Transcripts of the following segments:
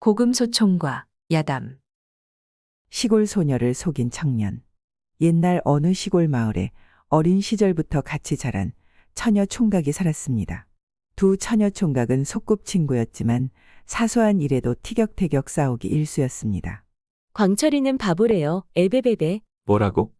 고금소총과 야담. 시골 소녀를 속인 청년. 옛날 어느 시골 마을에 어린 시절부터 같이 자란 처녀 총각이 살았습니다. 두 처녀 총각은 소꿉친구였지만 사소한 일에도 티격태격 싸우기 일쑤였습니다. 광철이는 바보래요. 에베베베. 뭐라고?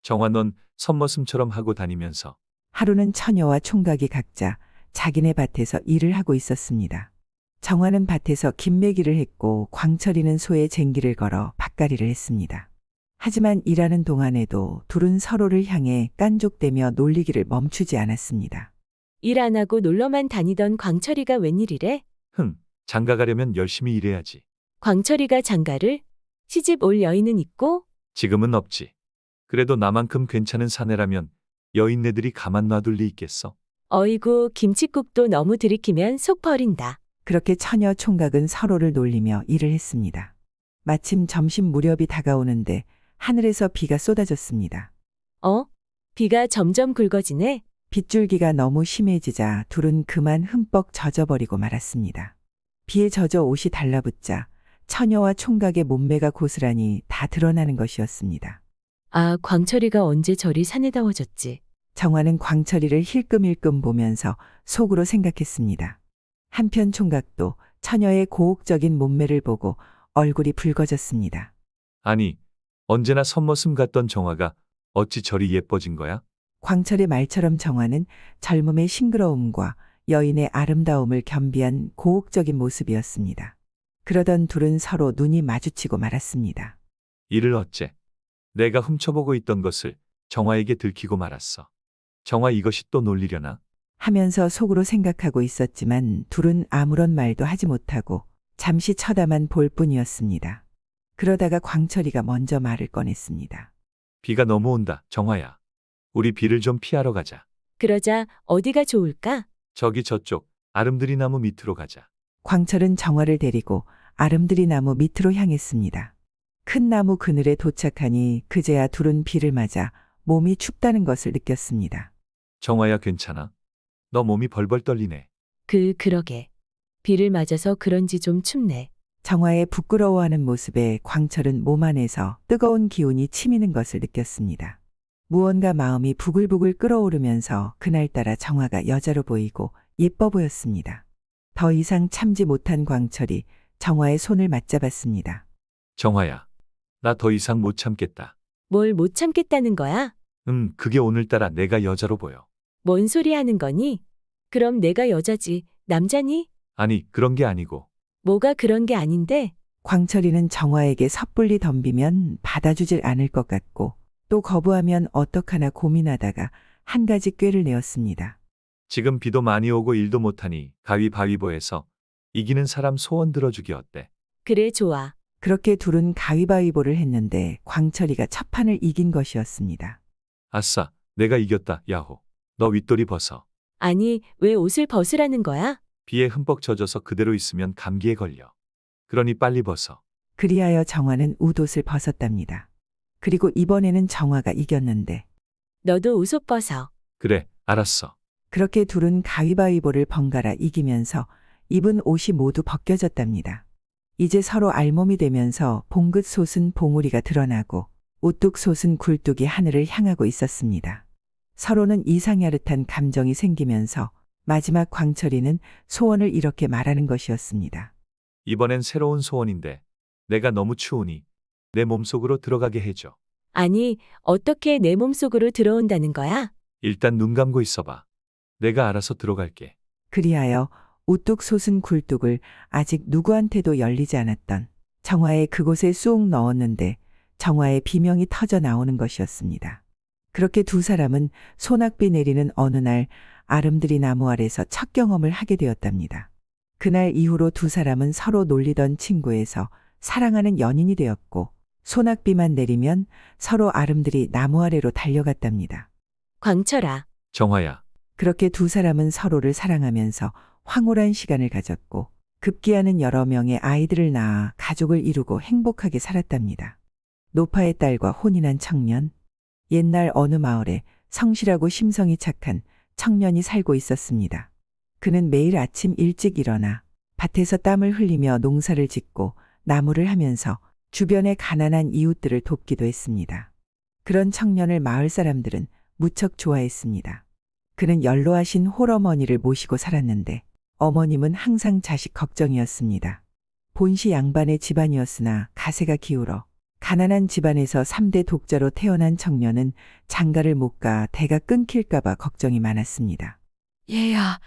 정화 넌 선머슴처럼 하고 다니면서. 하루는 처녀와 총각이 각자 자기네 밭에서 일을 하고 있었습니다. 정화는 밭에서 김매기를 했고 광철이는 소에 쟁기를 걸어 밭갈이를 했습니다. 하지만 일하는 동안에도 둘은 서로를 향해 깐족대며 놀리기를 멈추지 않았습니다. 일 안 하고 놀러만 다니던 광철이가 웬일이래? 장가 가려면 열심히 일해야지. 광철이가 장가를? 시집 올 여인은 있고? 지금은 없지. 그래도 나만큼 괜찮은 사내라면 여인네들이 가만 놔둘 리 있겠어? 어이구, 김칫국도 너무 들이키면 속 버린다. 그렇게 처녀 총각은 서로를 놀리며 일을 했습니다. 마침 점심 무렵이 다가오는데 하늘에서 비가 쏟아졌습니다. 비가 점점 굵어지네. 빗줄기가 너무 심해지자 둘은 그만 흠뻑 젖어버리고 말았습니다. 비에 젖어 옷이 달라붙자 처녀와 총각의 몸매가 고스란히 다 드러나는 것이었습니다. 아, 광철이가 언제 저리 사내다워졌지? 정화는 광철이를 힐끔힐끔 보면서 속으로 생각했습니다. 한편 총각도 처녀의 고혹적인 몸매를 보고 얼굴이 붉어졌습니다. 아니, 언제나 선머슴 같던 정화가 어찌 저리 예뻐진 거야? 광철의 말처럼 정화는 젊음의 싱그러움과 여인의 아름다움을 겸비한 고혹적인 모습이었습니다. 그러던 둘은 서로 눈이 마주치고 말았습니다. 이를 어째? 내가 훔쳐보고 있던 것을 정화에게 들키고 말았어. 정화 이것이 또 놀리려나? 하면서 속으로 생각하고 있었지만 둘은 아무런 말도 하지 못하고 잠시 쳐다만 볼 뿐이었습니다. 그러다가 광철이가 먼저 말을 꺼냈습니다. 비가 너무 온다, 정화야. 우리 비를 좀 피하러 가자. 그러자 어디가 좋을까? 저기 저쪽 아름드리 나무 밑으로 가자. 광철은 정화를 데리고 아름드리 나무 밑으로 향했습니다. 큰 나무 그늘에 도착하니 그제야 둘은 비를 맞아 몸이 춥다는 것을 느꼈습니다. 정화야 괜찮아? 너 몸이 벌벌 떨리네. 그러게. 비를 맞아서 그런지 좀 춥네. 정화의 부끄러워하는 모습에 광철은 몸 안에서 뜨거운 기운이 치미는 것을 느꼈습니다. 무언가 마음이 부글부글 끓어오르면서 그날따라 정화가 여자로 보이고 예뻐 보였습니다. 더 이상 참지 못한 광철이 정화의 손을 맞잡았습니다. 정화야, 나 더 이상 못 참겠다. 뭘 못 참겠다는 거야? 그게 오늘따라 내가 여자로 보여. 뭔 소리 하는 거니? 그럼 내가 여자지, 남자니? 아니, 그런 게 아니고. 뭐가 그런 게 아닌데? 광철이는 정화에게 섣불리 덤비면 받아주질 않을 것 같고 또 거부하면 어떡하나 고민하다가 한 가지 꾀를 내었습니다. 지금 비도 많이 오고 일도 못하니 가위바위보해서 이기는 사람 소원 들어주기 어때? 그래, 좋아. 그렇게 둘은 가위바위보를 했는데 광철이가 첫 판을 이긴 것이었습니다. 아싸, 내가 이겼다, 야호. 너 윗돌이 벗어. 아니, 왜 옷을 벗으라는 거야? 비에 흠뻑 젖어서 그대로 있으면 감기에 걸려. 그러니 빨리 벗어. 그리하여 정화는 웃옷을 벗었답니다. 그리고 이번에는 정화가 이겼는데 너도 옷 벗어. 그래, 알았어. 그렇게 둘은 가위바위보를 번갈아 이기면서 입은 옷이 모두 벗겨졌답니다. 이제 서로 알몸이 되면서 봉긋 솟은 봉우리가 드러나고 우뚝 솟은 굴뚝이 하늘을 향하고 있었습니다. 서로는 이상야릇한 감정이 생기면서 마지막 광철이는 소원을 이렇게 말하는 것이었습니다. 이번엔 새로운 소원인데 내가 너무 추우니 내 몸속으로 들어가게 해줘. 아니, 어떻게 내 몸속으로 들어온다는 거야? 일단 눈 감고 있어봐. 내가 알아서 들어갈게. 그리하여 우뚝 솟은 굴뚝을 아직 누구한테도 열리지 않았던 정화의 그곳에 쑥 넣었는데 정화의 비명이 터져 나오는 것이었습니다. 그렇게 두 사람은 소낙비 내리는 어느 날 아름드리 나무 아래서 첫 경험을 하게 되었답니다. 그날 이후로 두 사람은 서로 놀리던 친구에서 사랑하는 연인이 되었고 소낙비만 내리면 서로 아름드리 나무 아래로 달려갔답니다. 광철아. 정화야, 그렇게 두 사람은 서로를 사랑하면서 황홀한 시간을 가졌고 급기야는 여러 명의 아이들을 낳아 가족을 이루고 행복하게 살았답니다. 노파의 딸과 혼인한 청년. 옛날 어느 마을에 성실하고 심성이 착한 청년이 살고 있었습니다. 그는 매일 아침 일찍 일어나 밭에서 땀을 흘리며 농사를 짓고 나무를 하면서 주변의 가난한 이웃들을 돕기도 했습니다. 그런 청년을 마을 사람들은 무척 좋아했습니다. 그는 연로하신 홀어머니를 모시고 살았는데 어머님은 항상 자식 걱정이었습니다. 본시 양반의 집안이었으나 가세가 기울어 가난한 집안에서 3대 독자로 태어난 청년은 장가를 못 가 대가 끊길까봐 걱정이 많았습니다. 얘야,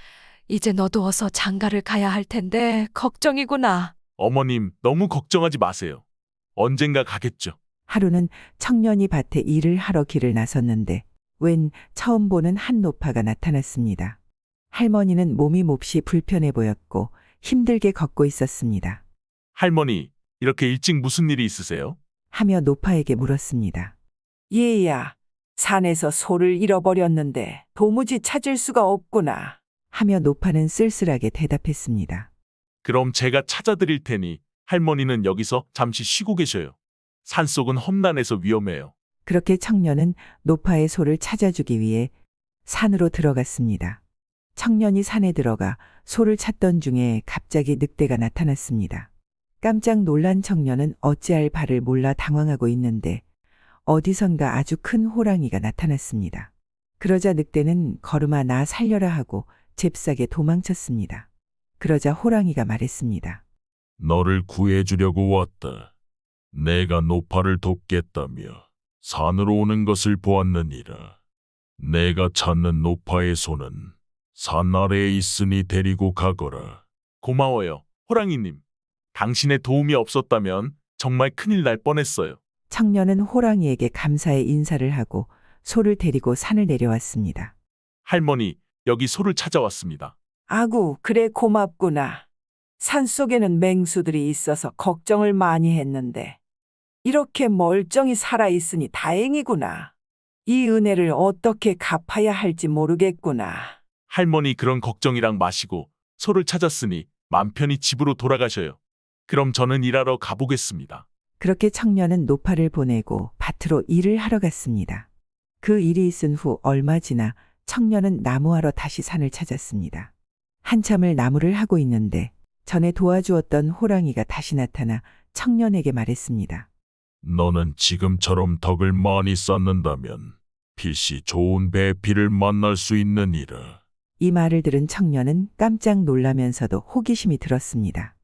이제 너도 어서 장가를 가야 할 텐데 걱정이구나. 어머님, 너무 걱정하지 마세요. 언젠가 가겠죠. 하루는 청년이 밭에 일을 하러 길을 나섰는데 웬 처음 보는 한 노파가 나타났습니다. 할머니는 몸이 몹시 불편해 보였고 힘들게 걷고 있었습니다. 할머니, 이렇게 일찍 무슨 일이 있으세요? 하며 노파에게 물었습니다. 얘야, 산에서 소를 잃어버렸는데 도무지 찾을 수가 없구나. 하며 노파는 쓸쓸하게 대답했습니다. 그럼 제가 찾아드릴 테니 할머니는 여기서 잠시 쉬고 계셔요. 산속은 험난해서 위험해요. 그렇게 청년은 노파의 소를 찾아주기 위해 산으로 들어갔습니다. 청년이 산에 들어가 소를 찾던 중에 갑자기 늑대가 나타났습니다. 깜짝 놀란 청년은 어찌할 바를 몰라 당황하고 있는데 어디선가 아주 큰 호랑이가 나타났습니다. 그러자 늑대는 걸음아 나 살려라 하고 잽싸게 도망쳤습니다. 그러자 호랑이가 말했습니다. 너를 구해주려고 왔다. 내가 노파를 돕겠다며 산으로 오는 것을 보았느니라. 내가 찾는 노파의 손은 산 아래에 있으니 데리고 가거라. 고마워요, 호랑이님. 당신의 도움이 없었다면 정말 큰일 날 뻔했어요. 청년은 호랑이에게 감사의 인사를 하고 소를 데리고 산을 내려왔습니다. 할머니, 여기 소를 찾아왔습니다. 아구, 그래 고맙구나. 산속에는 맹수들이 있어서 걱정을 많이 했는데 이렇게 멀쩡히 살아있으니 다행이구나. 이 은혜를 어떻게 갚아야 할지 모르겠구나. 할머니 그런 걱정이랑 마시고 소를 찾았으니 맘 편히 집으로 돌아가셔요. 그럼 저는 일하러 가보겠습니다. 그렇게 청년은 노파를 보내고 밭으로 일을 하러 갔습니다. 그 일이 있은 후 얼마 지나 청년은 나무하러 다시 산을 찾았습니다. 한참을 나무를 하고 있는데 전에 도와주었던 호랑이가 다시 나타나 청년에게 말했습니다. 너는 지금처럼 덕을 많이 쌓는다면 필시 좋은 배필을 만날 수 있느니라. 이 말을 들은 청년은 깜짝 놀라면서도 호기심이 들었습니다.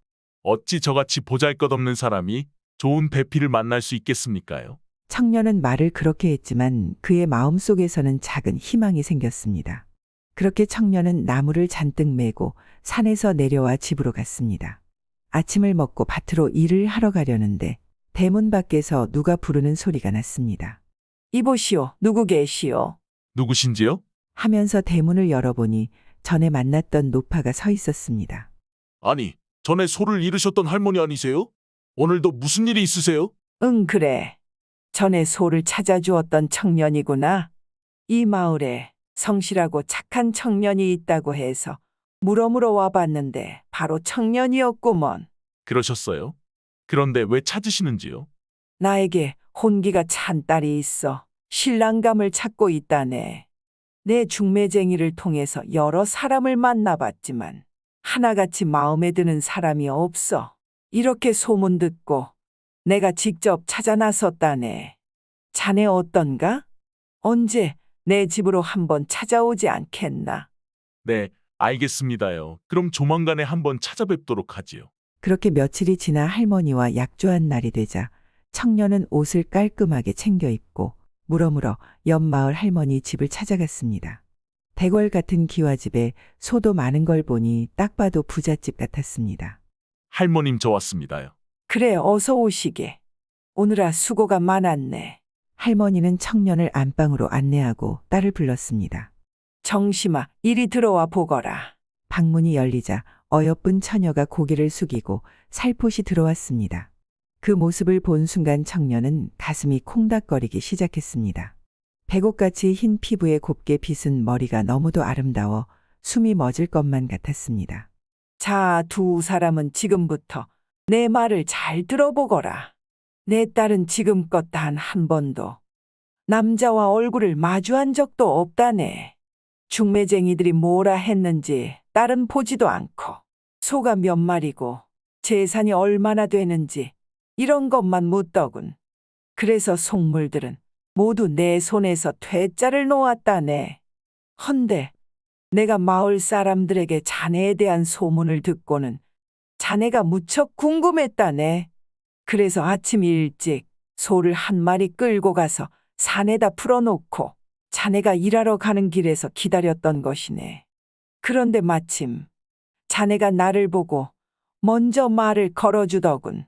어찌 저같이 보잘것없는 사람이 좋은 배필을 만날 수 있겠습니까요? 청년은 말을 그렇게 했지만 그의 마음속에서는 작은 희망이 생겼습니다. 그렇게 청년은 나무를 잔뜩 메고 산에서 내려와 집으로 갔습니다. 아침을 먹고 밭으로 일을 하러 가려는데 대문 밖에서 누가 부르는 소리가 났습니다. 이보시오, 누구 계시오? 누구신지요? 하면서 대문을 열어보니 전에 만났던 노파가 서 있었습니다. 아니, 전에 소를 잃으셨던 할머니 아니세요? 오늘도 무슨 일이 있으세요? 응, 그래. 전에 소를 찾아주었던 청년이구나. 이 마을에 성실하고 착한 청년이 있다고 해서 물어물어 와봤는데 바로 청년이었구먼. 그러셨어요? 그런데 왜 찾으시는지요? 나에게 혼기가 찬 딸이 있어 신랑감을 찾고 있다네. 내 중매쟁이를 통해서 여러 사람을 만나봤지만 하나같이 마음에 드는 사람이 없어. 이렇게 소문 듣고 내가 직접 찾아 나섰다네. 자네 어떤가? 언제 내 집으로 한번 찾아오지 않겠나? 네, 알겠습니다요. 그럼 조만간에 한번 찾아뵙도록 하지요. 그렇게 며칠이 지나 할머니와 약조한 날이 되자 청년은 옷을 깔끔하게 챙겨 입고 물어물어 옆마을 할머니 집을 찾아갔습니다. 대궐 같은 기와집에 소도 많은 걸 보니 딱 봐도 부잣집 같았습니다. 할머님 저 왔습니다요. 그래, 어서 오시게. 오늘아 수고가 많았네. 할머니는 청년을 안방으로 안내하고 딸을 불렀습니다. 정심아, 이리 들어와 보거라. 방문이 열리자 어여쁜 처녀가 고개를 숙이고 살포시 들어왔습니다. 그 모습을 본 순간 청년은 가슴이 콩닥거리기 시작했습니다. 백옥같이 흰 피부에 곱게 빗은 머리가 너무도 아름다워 숨이 멎을 것만 같았습니다. 자, 두 사람은 지금부터 내 말을 잘 들어보거라. 내 딸은 지금껏 단 한 번도 남자와 얼굴을 마주한 적도 없다네. 중매쟁이들이 뭐라 했는지 딸은 보지도 않고 소가 몇 마리고 재산이 얼마나 되는지 이런 것만 묻더군. 그래서 속물들은 모두 내 손에서 퇴짜를 놓았다네. 헌데 내가 마을 사람들에게 자네에 대한 소문을 듣고는 자네가 무척 궁금했다네. 그래서 아침 일찍 소를 한 마리 끌고 가서 산에다 풀어놓고 자네가 일하러 가는 길에서 기다렸던 것이네. 그런데 마침 자네가 나를 보고 먼저 말을 걸어주더군.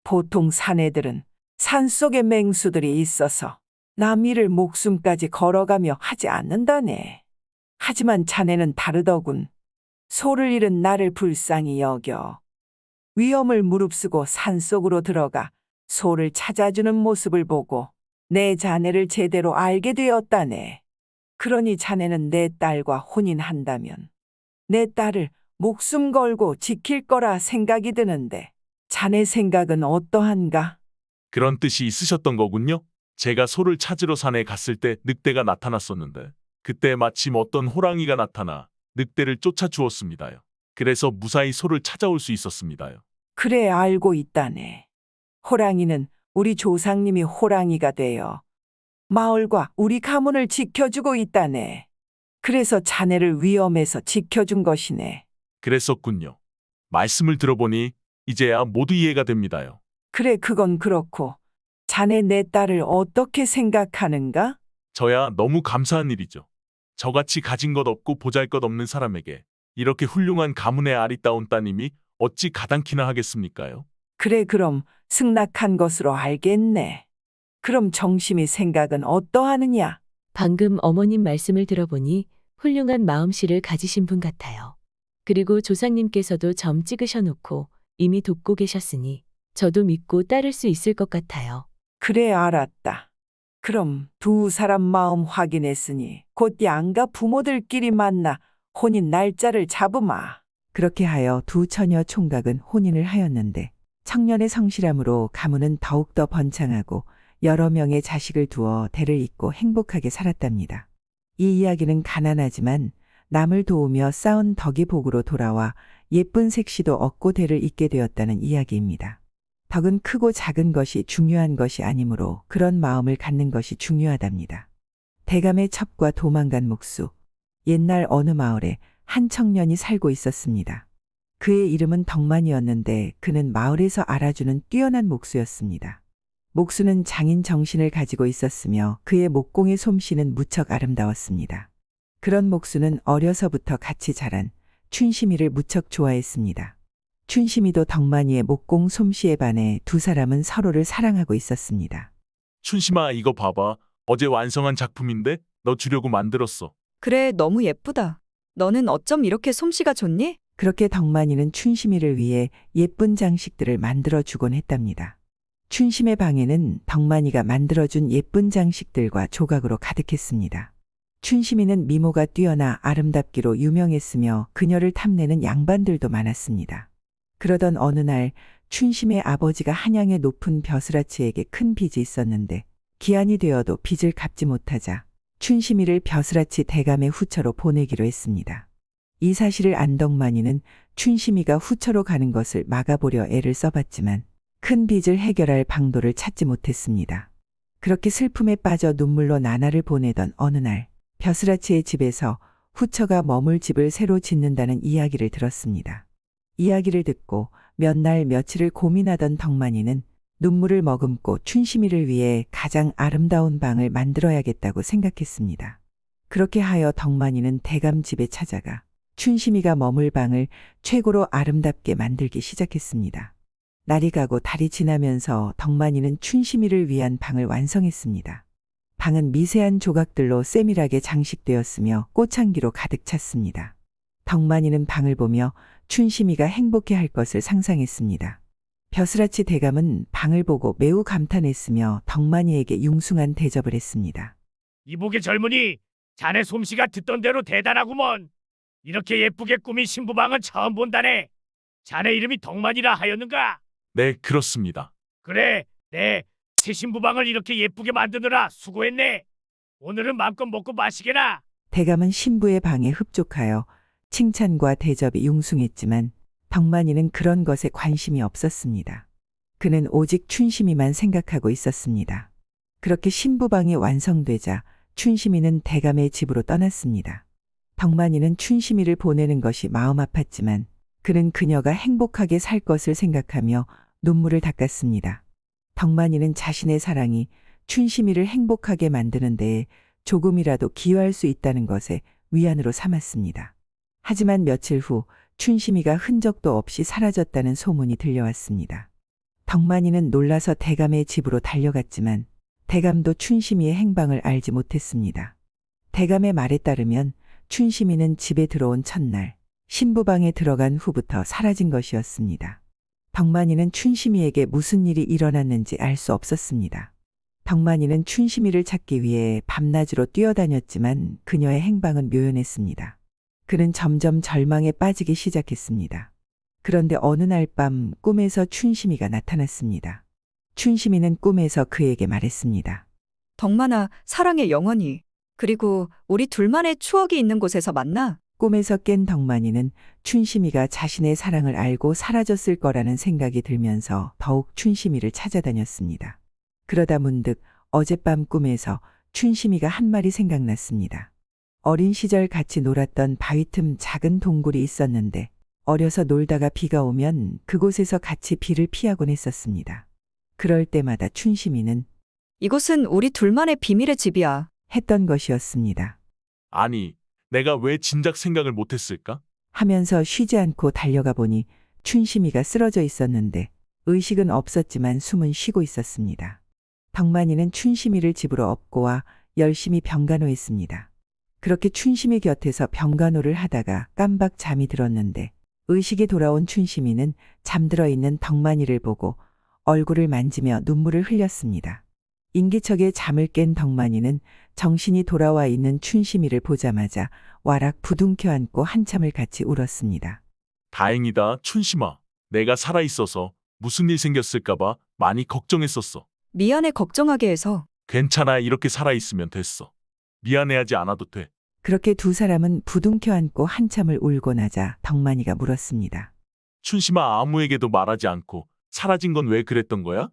보통 사내들은 산속에 맹수들이 있어서 남이를 목숨까지 걸어가며 하지 않는다네. 하지만 자네는 다르더군. 소를 잃은 나를 불쌍히 여겨 위험을 무릅쓰고 산속으로 들어가 소를 찾아주는 모습을 보고 내 자네를 제대로 알게 되었다네. 그러니 자네는 내 딸과 혼인한다면 내 딸을 목숨 걸고 지킬 거라 생각이 드는데 자네 생각은 어떠한가? 그런 뜻이 있으셨던 거군요. 제가 소를 찾으러 산에 갔을 때 늑대가 나타났었는데 그때 마침 어떤 호랑이가 나타나 늑대를 쫓아주었습니다요. 그래서 무사히 소를 찾아올 수 있었습니다요. 그래, 알고 있다네. 호랑이는 우리 조상님이 호랑이가 되어 마을과 우리 가문을 지켜주고 있다네. 그래서 자네를 위험에서 지켜준 것이네. 그랬었군요. 말씀을 들어보니 이제야 모두 이해가 됩니다요. 그래, 그건 그렇고 자네 내 딸을 어떻게 생각하는가? 저야 너무 감사한 일이죠. 저같이 가진 것 없고 보잘것없는 사람에게 이렇게 훌륭한 가문의 아리따운 따님이 어찌 가당키나 하겠습니까요? 그래, 그럼 승낙한 것으로 알겠네. 그럼 정심이 생각은 어떠하느냐? 방금 어머님 말씀을 들어보니 훌륭한 마음씨를 가지신 분 같아요. 그리고 조상님께서도 점 찍으셔 놓고 이미 돕고 계셨으니 저도 믿고 따를 수 있을 것 같아요. 그래, 알았다. 그럼 두 사람 마음 확인했으니 곧 양가 부모들끼리 만나 혼인 날짜를 잡으마. 그렇게 하여 두 처녀 총각은 혼인을 하였는데 청년의 성실함으로 가문은 더욱더 번창하고 여러 명의 자식을 두어 대를 잇고 행복하게 살았답니다. 이 이야기는 가난하지만 남을 도우며 쌓은 덕이 복으로 돌아와 예쁜 색시도 얻고 대를 잇게 되었다는 이야기입니다. 덕은 크고 작은 것이 중요한 것이 아니므로 그런 마음을 갖는 것이 중요하답니다. 대감의 첩과 도망간 목수. 옛날 어느 마을에 한 청년이 살고 있었습니다. 그의 이름은 덕만이었는데 그는 마을에서 알아주는 뛰어난 목수였습니다. 목수는 장인 정신을 가지고 있었으며 그의 목공의 솜씨는 무척 아름다웠습니다. 그런 목수는 어려서부터 같이 자란 춘심이를 무척 좋아했습니다. 춘심이도 덕만이의 목공 솜씨에 반해 두 사람은 서로를 사랑하고 있었습니다. 춘심아, 이거 봐봐. 어제 완성한 작품인데 너 주려고 만들었어. 그래, 너무 예쁘다. 너는 어쩜 이렇게 솜씨가 좋니? 그렇게 덕만이는 춘심이를 위해 예쁜 장식들을 만들어 주곤 했답니다. 춘심의 방에는 덕만이가 만들어준 예쁜 장식들과 조각으로 가득했습니다. 춘심이는 미모가 뛰어나 아름답기로 유명했으며 그녀를 탐내는 양반들도 많았습니다. 그러던 어느 날 춘심의 아버지가 한양의 높은 벼슬아치에게 큰 빚이 있었는데 기한이 되어도 빚을 갚지 못하자 춘심이를 벼슬아치 대감의 후처로 보내기로 했습니다. 이 사실을 안 덕만이는 춘심이가 후처로 가는 것을 막아보려 애를 써봤지만 큰 빚을 해결할 방도를 찾지 못했습니다. 그렇게 슬픔에 빠져 눈물로 나날을 보내던 어느 날 벼슬아치의 집에서 후처가 머물 집을 새로 짓는다는 이야기를 들었습니다. 이야기를 듣고 몇 날 며칠을 고민하던 덕만이는 눈물을 머금고 춘심이를 위해 가장 아름다운 방을 만들어야겠다고 생각했습니다. 그렇게 하여 덕만이는 대감 집에 찾아가 춘심이가 머물 방을 최고로 아름답게 만들기 시작했습니다. 날이 가고 달이 지나면서 덕만이는 춘심이를 위한 방을 완성했습니다. 방은 미세한 조각들로 세밀하게 장식되었으며 꽃향기로 가득 찼습니다. 덕만이는 방을 보며 춘심이가 행복해할 것을 상상했습니다. 벼슬아치 대감은 방을 보고 매우 감탄했으며 덕만이에게 융숭한 대접을 했습니다. 이복의 젊은이, 자네 솜씨가 듣던 대로 대단하구먼. 이렇게 예쁘게 꾸민 신부방은 처음 본다네. 자네 이름이 덕만이라 하였는가? 네, 그렇습니다. 그래, 새 신부방을 이렇게 예쁘게 만드느라 수고했네. 오늘은 마음껏 먹고 마시게나. 대감은 신부의 방에 흡족하여 칭찬과 대접이 융숭했지만 덕만이는 그런 것에 관심이 없었습니다. 그는 오직 춘심이만 생각하고 있었습니다. 그렇게 신부방이 완성되자 춘심이는 대감의 집으로 떠났습니다. 덕만이는 춘심이를 보내는 것이 마음 아팠지만 그는 그녀가 행복하게 살 것을 생각하며 눈물을 닦았습니다. 덕만이는 자신의 사랑이 춘심이를 행복하게 만드는 데에 조금이라도 기여할 수 있다는 것에 위안으로 삼았습니다. 하지만 며칠 후 춘심이가 흔적도 없이 사라졌다는 소문이 들려왔습니다. 덕만이는 놀라서 대감의 집으로 달려갔지만 대감도 춘심이의 행방을 알지 못했습니다. 대감의 말에 따르면 춘심이는 집에 들어온 첫날 신부방에 들어간 후부터 사라진 것이었습니다. 덕만이는 춘심이에게 무슨 일이 일어났는지 알 수 없었습니다. 덕만이는 춘심이를 찾기 위해 밤낮으로 뛰어다녔지만 그녀의 행방은 묘연했습니다. 그는 점점 절망에 빠지기 시작했습니다. 그런데 어느 날 밤 꿈에서 춘심이가 나타났습니다. 춘심이는 꿈에서 그에게 말했습니다. 덕만아, 사랑의 영원히. 그리고 우리 둘만의 추억이 있는 곳에서 만나. 꿈에서 깬 덕만이는 춘심이가 자신의 사랑을 알고 사라졌을 거라는 생각이 들면서 더욱 춘심이를 찾아다녔습니다. 그러다 문득 어젯밤 꿈에서 춘심이가 한 말이 생각났습니다. 어린 시절 같이 놀았던 바위 틈 작은 동굴이 있었는데 어려서 놀다가 비가 오면 그곳에서 같이 비를 피하곤 했었습니다. 그럴 때마다 춘심이는 이곳은 우리 둘만의 비밀의 집이야. 했던 것이었습니다. 아니, 내가 왜 진작 생각을 못했을까? 하면서 쉬지 않고 달려가 보니 춘심이가 쓰러져 있었는데 의식은 없었지만 숨은 쉬고 있었습니다. 덕만이는 춘심이를 집으로 업고 와 열심히 병간호했습니다. 그렇게 춘심이 곁에서 병간호를 하다가 깜박 잠이 들었는데 의식이 돌아온 춘심이는 잠들어 있는 덕만이를 보고 얼굴을 만지며 눈물을 흘렸습니다. 인기척에 잠을 깬 덕만이는 정신이 돌아와 있는 춘심이를 보자마자 와락 부둥켜 안고 한참을 같이 울었습니다. 다행이다, 춘심아. 내가 살아있어서 무슨 일 생겼을까봐 많이 걱정했었어. 미안해 걱정하게 해서. 괜찮아, 이렇게 살아있으면 됐어. 미안해하지 않아도 돼. 그렇게 두 사람은 부둥켜 안고 한참을 울고 나자 덕만이가 물었습니다. 춘심아, 아무에게도 말하지 않고 사라진 건 왜 그랬던 거야?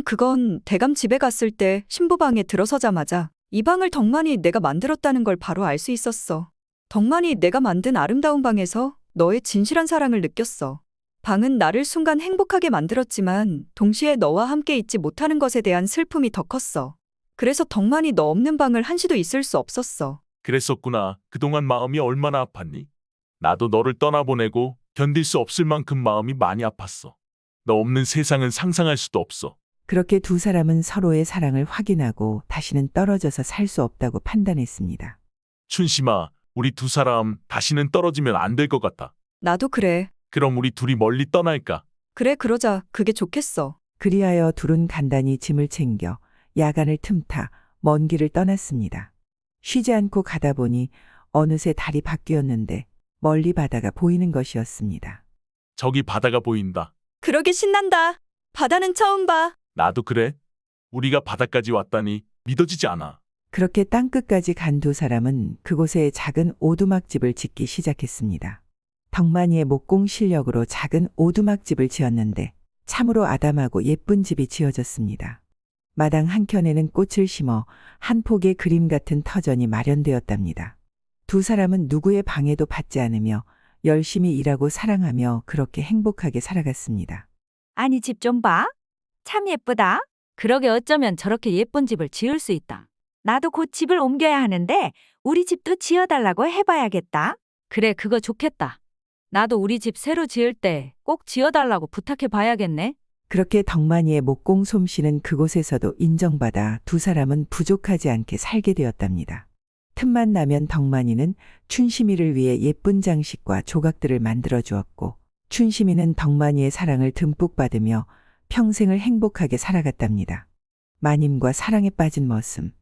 그건 대감 집에 갔을 때 신부방에 들어서자마자 이 방을 덕만이 내가 만들었다는 걸 바로 알 수 있었어. 덕만이 내가 만든 아름다운 방에서 너의 진실한 사랑을 느꼈어. 방은 나를 순간 행복하게 만들었지만 동시에 너와 함께 있지 못하는 것에 대한 슬픔이 더 컸어. 그래서 덕만이 너 없는 방을 한시도 있을 수 없었어. 그랬었구나. 그동안 마음이 얼마나 아팠니? 나도 너를 떠나보내고 견딜 수 없을 만큼 마음이 많이 아팠어. 너 없는 세상은 상상할 수도 없어. 그렇게 두 사람은 서로의 사랑을 확인하고 다시는 떨어져서 살 수 없다고 판단했습니다. 춘심아, 우리 두 사람 다시는 떨어지면 안 될 것 같아. 나도 그래. 그럼 우리 둘이 멀리 떠날까? 그래, 그러자. 그게 좋겠어. 그리하여 둘은 간단히 짐을 챙겨 야간을 틈타 먼 길을 떠났습니다. 쉬지 않고 가다 보니 어느새 달이 바뀌었는데 멀리 바다가 보이는 것이었습니다. 저기 바다가 보인다. 그러게 신난다. 바다는 처음 봐. 나도 그래. 우리가 바다까지 왔다니 믿어지지 않아. 그렇게 땅끝까지 간 두 사람은 그곳에 작은 오두막집을 짓기 시작했습니다. 덕만이의 목공 실력으로 작은 오두막집을 지었는데 참으로 아담하고 예쁜 집이 지어졌습니다. 마당 한켠에는 꽃을 심어 한 폭의 그림 같은 터전이 마련되었답니다. 두 사람은 누구의 방해도 받지 않으며 열심히 일하고 사랑하며 그렇게 행복하게 살아갔습니다. 아니 집 좀 봐. 참 예쁘다. 그러게 어쩌면 저렇게 예쁜 집을 지을 수 있다. 나도 곧 집을 옮겨야 하는데 우리 집도 지어달라고 해봐야겠다. 그래, 그거 좋겠다. 나도 우리 집 새로 지을 때 꼭 지어달라고 부탁해 봐야겠네. 그렇게 덕만이의 목공 솜씨는 그곳에서도 인정받아 두 사람은 부족하지 않게 살게 되었답니다. 틈만 나면 덕만이는 춘심이를 위해 예쁜 장식과 조각들을 만들어 주었고 춘심이는 덕만이의 사랑을 듬뿍 받으며 평생을 행복하게 살아갔답니다. 마님과 사랑에 빠진 머슴.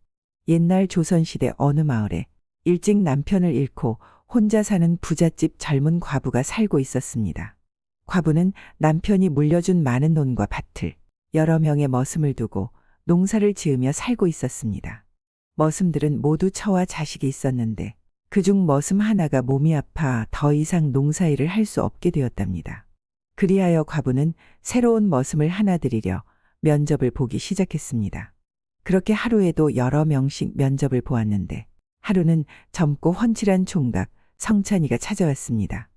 옛날 조선시대 어느 마을에 일찍 남편을 잃고 혼자 사는 부잣집 젊은 과부가 살고 있었습니다. 과부는 남편이 물려준 많은 논과 밭을 여러 명의 머슴을 두고 농사를 지으며 살고 있었습니다. 머슴들은 모두 처와 자식이 있었는데 그중 머슴 하나가 몸이 아파 더 이상 농사일을 할 수 없게 되었답니다. 그리하여 과부는 새로운 머슴을 하나 들이려 면접을 보기 시작했습니다. 그렇게 하루에도 여러 명씩 면접을 보았는데 하루는 젊고 훤칠한 총각 성찬이가 찾아왔습니다.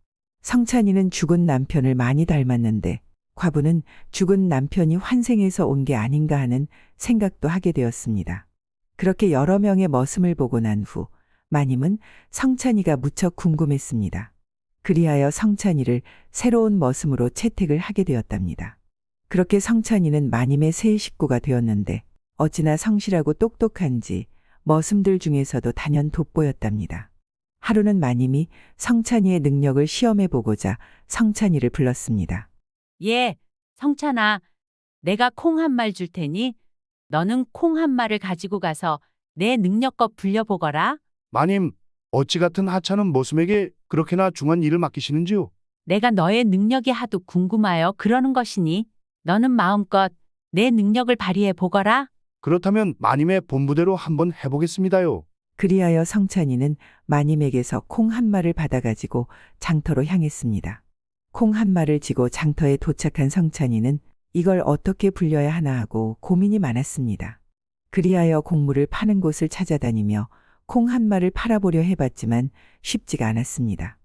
성찬이는 죽은 남편을 많이 닮았는데 과부는 죽은 남편이 환생해서 온 게 아닌가 하는 생각도 하게 되었습니다. 그렇게 여러 명의 머슴을 보고 난 후 마님은 성찬이가 무척 궁금했습니다. 그리하여 성찬이를 새로운 머슴으로 채택을 하게 되었답니다. 그렇게 성찬이는 마님의 새 식구가 되었는데 어찌나 성실하고 똑똑한지 머슴들 중에서도 단연 돋보였답니다. 하루는 마님이 성찬이의 능력을 시험해 보고자 성찬이를 불렀습니다. 예, 성찬아, 내가 콩 한 말 줄 테니 너는 콩 한 마를 가지고 가서 내 능력껏 불려보거라. 마님, 어찌 같은 하찮은 머슴에게 그렇게나 중한 일을 맡기시는지요? 내가 너의 능력이 하도 궁금하여 그러는 것이니 너는 마음껏 내 능력을 발휘해 보거라. 그렇다면 마님의 본부대로 한번 해보겠습니다요. 그리하여 성찬이는 마님에게서 콩 한 마를 받아가지고 장터로 향했습니다. 콩 한 마를 지고 장터에 도착한 성찬이는 이걸 어떻게 불려야 하나 하고 고민이 많았습니다. 그리하여 곡물을 파는 곳을 찾아다니며 콩 한 마를 팔아보려 해봤지만 쉽지가 않았습니다.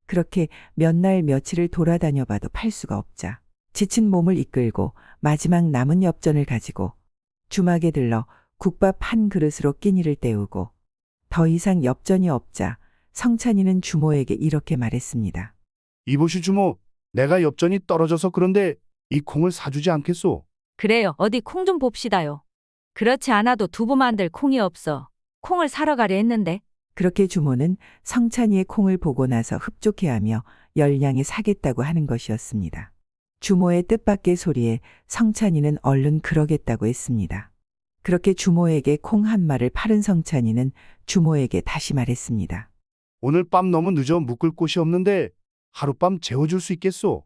그렇게 몇 날 며칠을 돌아다녀 봐도 팔 수가 없자 지친 몸을 이끌고 마지막 남은 엽전을 가지고 주막에 들러 국밥 한 그릇으로 끼니를 때우고 더 이상 엽전이 없자 성찬이는 주모에게 이렇게 말했습니다. 이보시 주모, 내가 엽전이 떨어져서 그런데 이 콩을 사주지 않겠소? 그래요. 어디 콩 좀 봅시다요. 그렇지 않아도 두부 만들 콩이 없어. 콩을 사러 가려 했는데. 그렇게 주모는 성찬이의 콩을 보고 나서 흡족해하며 열량에 사겠다고 하는 것이었습니다. 주모의 뜻밖의 소리에 성찬이는 얼른 그러겠다고 했습니다. 그렇게 주모에게 콩 한 마를 팔은 성찬이는 주모에게 다시 말했습니다. 오늘 밤 너무 늦어 묵을 곳이 없는데 하룻밤 재워줄 수 있겠소?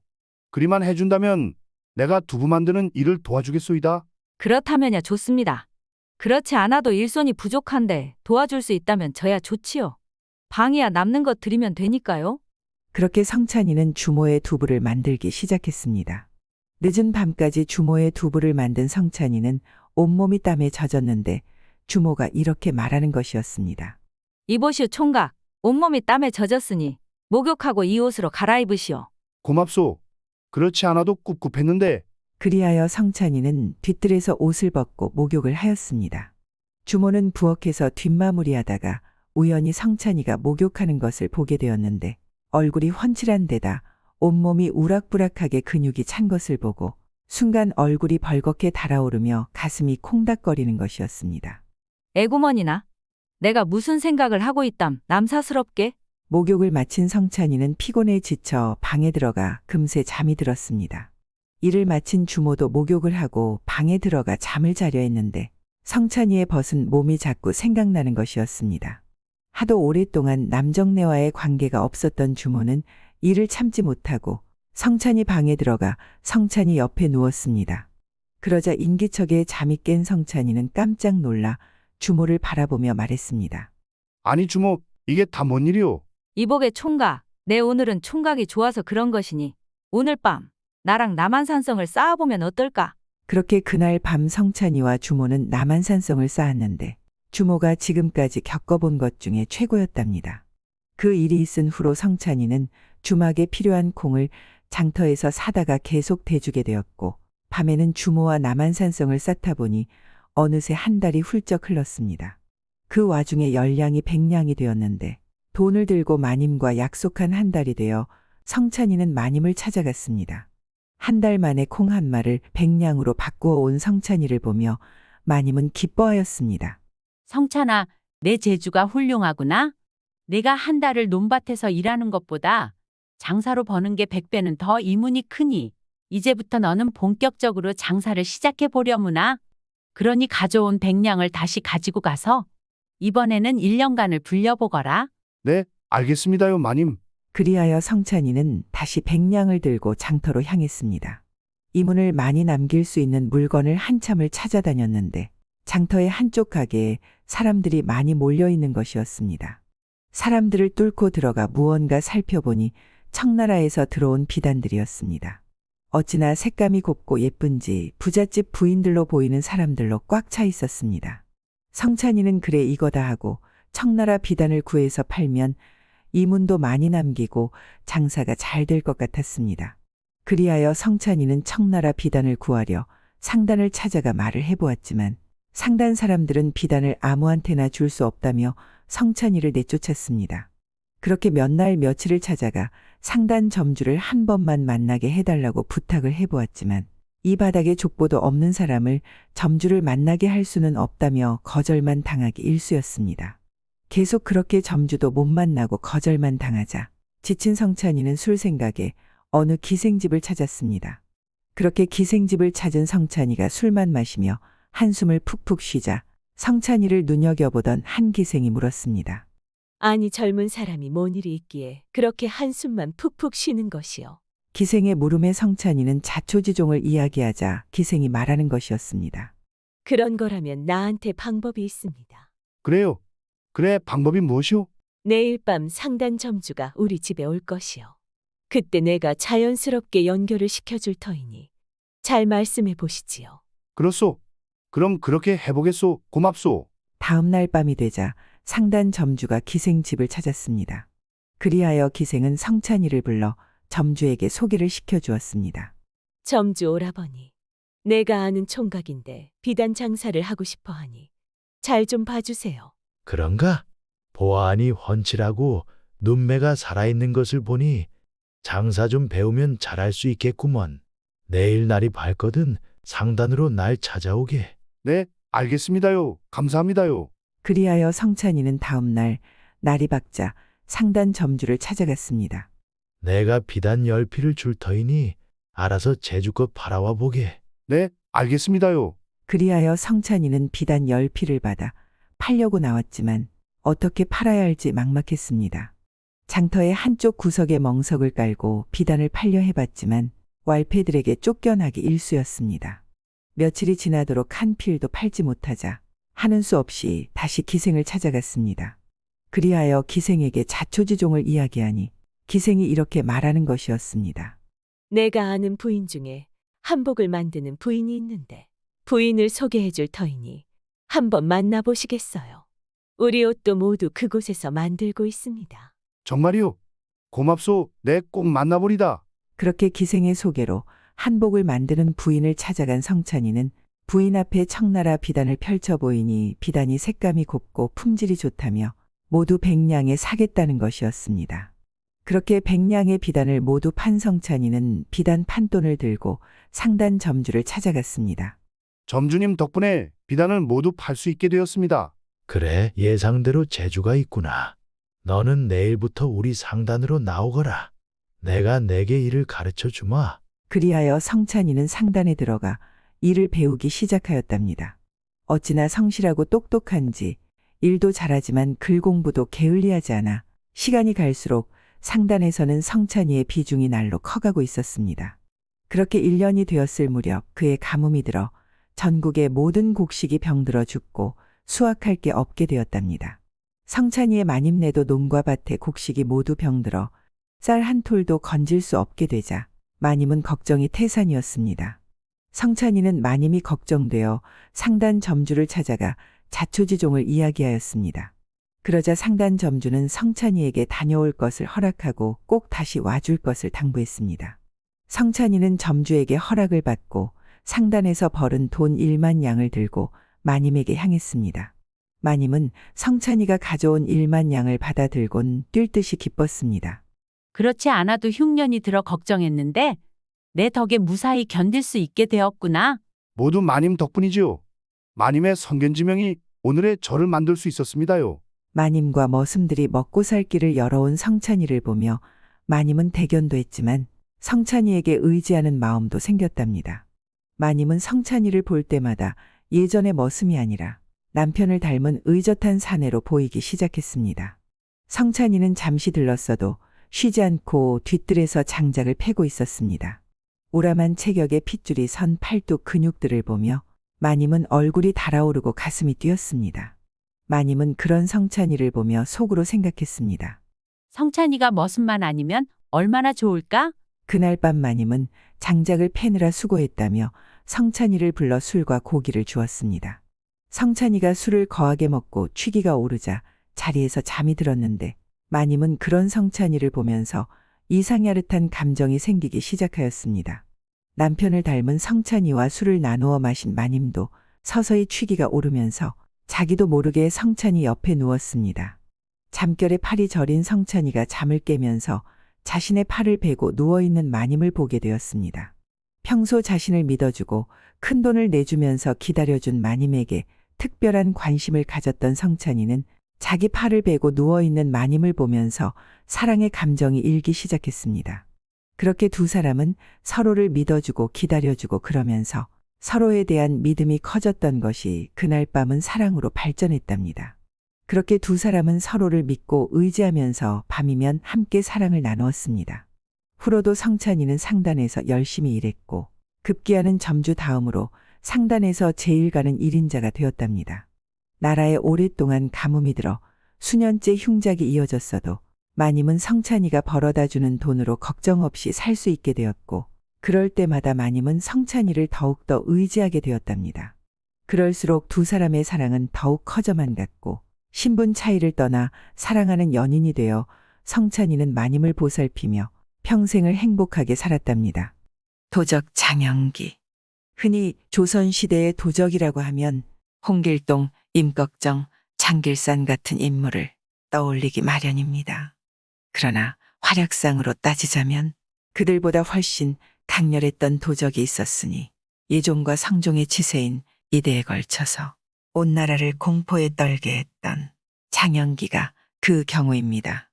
그리만 해준다면 내가 두부 만드는 일을 도와주겠소이다. 그렇다면야 좋습니다. 그렇지 않아도 일손이 부족한데 도와줄 수 있다면 저야 좋지요. 방이야 남는 것 드리면 되니까요. 그렇게 성찬이는 주모의 두부를 만들기 시작했습니다. 늦은 밤까지 주모의 두부를 만든 성찬이는 온몸이 땀에 젖었는데 주모가 이렇게 말하는 것이었습니다. 이보시오 총각, 온몸이 땀에 젖었으니 목욕하고 이 옷으로 갈아입으시오. 고맙소. 그렇지 않아도 꿉꿉했는데. 그리하여 성찬이는 뒤뜰에서 옷을 벗고 목욕을 하였습니다. 주모는 부엌에서 뒷마무리하다가 우연히 성찬이가 목욕하는 것을 보게 되었는데 얼굴이 훤칠한 데다 온몸이 우락부락하게 근육이 찬 것을 보고 순간 얼굴이 벌겋게 달아오르며 가슴이 콩닥거리는 것이었습니다. 애구머니나, 내가 무슨 생각을 하고 있담 남사스럽게? 목욕을 마친 성찬이는 피곤에 지쳐 방에 들어가 금세 잠이 들었습니다. 일을 마친 주모도 목욕을 하고 방에 들어가 잠을 자려 했는데 성찬이의 벗은 몸이 자꾸 생각나는 것이었습니다. 하도 오랫동안 남정네와의 관계가 없었던 주모는 이를 참지 못하고 성찬이 방에 들어가 성찬이 옆에 누웠습니다. 그러자 인기척에 잠이 깬 성찬이는 깜짝 놀라 주모를 바라보며 말했습니다. 아니 주모, 이게 다 뭔 일이오? 이복의 총각, 내 오늘은 총각이 좋아서 그런 것이니 오늘 밤 나랑 남한산성을 쌓아보면 어떨까? 그렇게 그날 밤 성찬이와 주모는 남한산성을 쌓았는데 주모가 지금까지 겪어본 것 중에 최고였답니다. 그 일이 있은 후로 성찬이는 주막에 필요한 콩을 장터에서 사다가 계속 대주게 되었고 밤에는 주모와 남한산성을 쌓다 보니 어느새 한 달이 훌쩍 흘렀습니다. 그 와중에 열량이 100량이 되었는데 돈을 들고 마님과 약속한 한 달이 되어 성찬이는 마님을 찾아갔습니다. 한 달 만에 콩 한 마를 100량으로 바꾸어 온 성찬이를 보며 마님은 기뻐하였습니다. 성찬아, 내 재주가 훌륭하구나. 내가 한 달을 논밭에서 일하는 것보다 장사로 버는 게 100배는 더 이문이 크니 이제부터 너는 본격적으로 장사를 시작해 보려무나. 그러니 가져온 100량을 다시 가지고 가서 이번에는 1년간을 불려보거라. 네, 알겠습니다요, 마님. 그리하여 성찬이는 다시 100량을 들고 장터로 향했습니다. 이문을 많이 남길 수 있는 물건을 한참을 찾아다녔는데 장터의 한쪽 가게에 사람들이 많이 몰려있는 것이었습니다. 사람들을 뚫고 들어가 무언가 살펴보니 청나라에서 들어온 비단들이었습니다. 어찌나 색감이 곱고 예쁜지 부잣집 부인들로 보이는 사람들로 꽉 차 있었습니다. 성찬이는 그래 이거다 하고 청나라 비단을 구해서 팔면 이문도 많이 남기고 장사가 잘 될 것 같았습니다. 그리하여 성찬이는 청나라 비단을 구하려 상단을 찾아가 말을 해보았지만 상단 사람들은 비단을 아무한테나 줄 수 없다며 성찬이를 내쫓았습니다. 그렇게 몇 날 며칠을 찾아가 상단 점주를 한 번만 만나게 해달라고 부탁을 해보았지만 이 바닥에 족보도 없는 사람을 점주를 만나게 할 수는 없다며 거절만 당하기 일쑤였습니다. 계속 그렇게 점주도 못 만나고 거절만 당하자 지친 성찬이는 술 생각에 어느 기생집을 찾았습니다. 그렇게 기생집을 찾은 성찬이가 술만 마시며 한숨을 푹푹 쉬자 성찬이를 눈여겨보던 한 기생이 물었습니다. 아니 젊은 사람이 뭔 일이 있기에 그렇게 한숨만 푹푹 쉬는 것이요. 기생의 물음에 성찬이는 자초지종을 이야기하자 기생이 말하는 것이었습니다. 그런 거라면 나한테 방법이 있습니다. 그래요. 그래, 방법이 무엇이오? 내일 밤 상단 점주가 우리 집에 올 것이요. 그때 내가 자연스럽게 연결을 시켜줄 터이니 잘 말씀해 보시지요. 그렇소. 그럼 그렇게 해보겠소. 고맙소. 다음 날 밤이 되자 상단 점주가 기생 집을 찾았습니다. 그리하여 기생은 성찬이를 불러 점주에게 소개를 시켜주었습니다. 점주 오라버니, 내가 아는 총각인데 비단 장사를 하고 싶어 하니 잘 좀 봐주세요. 그런가? 보아하니 훤칠하고 눈매가 살아있는 것을 보니 장사 좀 배우면 잘할 수 있겠구먼. 내일 날이 밝거든 상단으로 날 찾아오게. 네, 알겠습니다요. 감사합니다요. 그리하여 성찬이는 다음 날 날이 밝자 상단 점주를 찾아갔습니다. 내가 비단 10필을 줄 터이니 알아서 제주껏 팔아와 보게. 네, 알겠습니다요. 그리하여 성찬이는 비단 10필을 받아 팔려고 나왔지만 어떻게 팔아야 할지 막막했습니다. 장터의 한쪽 구석에 멍석을 깔고 비단을 팔려 해봤지만 왈패들에게 쫓겨나기 일쑤였습니다. 며칠이 지나도록 한 필도 팔지 못하자 하는 수 없이 다시 기생을 찾아갔습니다. 그리하여 기생에게 자초지종을 이야기하니 기생이 이렇게 말하는 것이었습니다. 내가 아는 부인 중에 한복을 만드는 부인이 있는데 부인을 소개해 줄 터이니 한번 만나보시겠어요. 우리 옷도 모두 그곳에서 만들고 있습니다. 정말이요? 고맙소. 네, 꼭 만나보리다. 그렇게 기생의 소개로 한복을 만드는 부인을 찾아간 성찬이는 부인 앞에 청나라 비단을 펼쳐 보이니 비단이 색감이 곱고 품질이 좋다며 모두 100냥에 사겠다는 것이었습니다. 그렇게 100냥의 비단을 모두 판 성찬이는 비단 판돈을 들고 상단 점주를 찾아갔습니다. 점주님 덕분에 비단을 모두 팔 수 있게 되었습니다. 그래, 예상대로 재주가 있구나. 너는 내일부터 우리 상단으로 나오거라. 내가 내게 일을 가르쳐 주마. 그리하여 성찬이는 상단에 들어가 일을 배우기 시작하였답니다. 어찌나 성실하고 똑똑한지 일도 잘하지만 글 공부도 게을리하지 않아 시간이 갈수록 상단에서는 성찬이의 비중이 날로 커가고 있었습니다. 그렇게 1년이 되었을 무렵 그의 가뭄이 들어 전국의 모든 곡식이 병들어 죽고 수확할 게 없게 되었답니다. 성찬이의 마님네도 농과 밭에 곡식이 모두 병들어 쌀 한 톨도 건질 수 없게 되자 마님은 걱정이 태산이었습니다. 성찬이는 마님이 걱정되어 상단 점주를 찾아가 자초지종을 이야기하였습니다. 그러자 상단 점주는 성찬이에게 다녀올 것을 허락하고 꼭 다시 와줄 것을 당부했습니다. 성찬이는 점주에게 허락을 받고 상단에서 벌은 돈 1만 양을 들고 마님에게 향했습니다. 마님은 성찬이가 가져온 1만 양을 받아 들곤 뛸 듯이 기뻤습니다. 그렇지 않아도 흉년이 들어 걱정했는데 내 덕에 무사히 견딜 수 있게 되었구나. 모두 마님 덕분이지요. 마님의 선견지명이 오늘의 저를 만들 수 있었습니다요. 마님과 머슴들이 먹고 살 길을 열어온 성찬이를 보며 마님은 대견도 했지만 성찬이에게 의지하는 마음도 생겼답니다. 마님은 성찬이를 볼 때마다 예전의 머슴이 아니라 남편을 닮은 의젓한 사내로 보이기 시작했습니다. 성찬이는 잠시 들렀어도 쉬지 않고 뒤뜰에서 장작을 패고 있었습니다. 오람한 체격의 핏줄이 선 팔뚝 근육들을 보며 마님은 얼굴이 달아오르고 가슴이 뛰었습니다. 마님은 그런 성찬이를 보며 속으로 생각했습니다. 성찬이가 머슴만 아니면 얼마나 좋을까? 그날 밤 마님은 장작을 패느라 수고했다며 성찬이를 불러 술과 고기를 주었습니다. 성찬이가 술을 거하게 먹고 취기가 오르자 자리에서 잠이 들었는데 마님은 그런 성찬이를 보면서 이상야릇한 감정이 생기기 시작하였습니다. 남편을 닮은 성찬이와 술을 나누어 마신 마님도 서서히 취기가 오르면서 자기도 모르게 성찬이 옆에 누웠습니다. 잠결에 팔이 저린 성찬이가 잠을 깨면서 자신의 팔을 베고 누워있는 마님을 보게 되었습니다. 평소 자신을 믿어주고 큰돈을 내주면서 기다려준 마님에게 특별한 관심을 가졌던 성찬이는 자기 팔을 베고 누워있는 마님을 보면서 사랑의 감정이 일기 시작했습니다. 그렇게 두 사람은 서로를 믿어주고 기다려주고 그러면서 서로에 대한 믿음이 커졌던 것이 그날 밤은 사랑으로 발전했답니다. 그렇게 두 사람은 서로를 믿고 의지하면서 밤이면 함께 사랑을 나누었습니다. 후로도 성찬이는 상단에서 열심히 일했고 급기야는 점주 다음으로 상단에서 제일 가는 1인자가 되었답니다. 나라에 오랫동안 가뭄이 들어 수년째 흉작이 이어졌어도 마님은 성찬이가 벌어다주는 돈으로 걱정 없이 살 수 있게 되었고 그럴 때마다 마님은 성찬이를 더욱더 의지하게 되었답니다. 그럴수록 두 사람의 사랑은 더욱 커져만 갔고 신분 차이를 떠나 사랑하는 연인이 되어 성찬이는 마님을 보살피며 평생을 행복하게 살았답니다. 도적 장영기. 흔히 조선시대의 도적이라고 하면 홍길동, 임꺽정, 장길산 같은 인물을 떠올리기 마련입니다. 그러나 활약상으로 따지자면 그들보다 훨씬 강렬했던 도적이 있었으니 예종과 성종의 치세인 이대에 걸쳐서 온 나라를 공포에 떨게 했던 장영기가 그 경우입니다.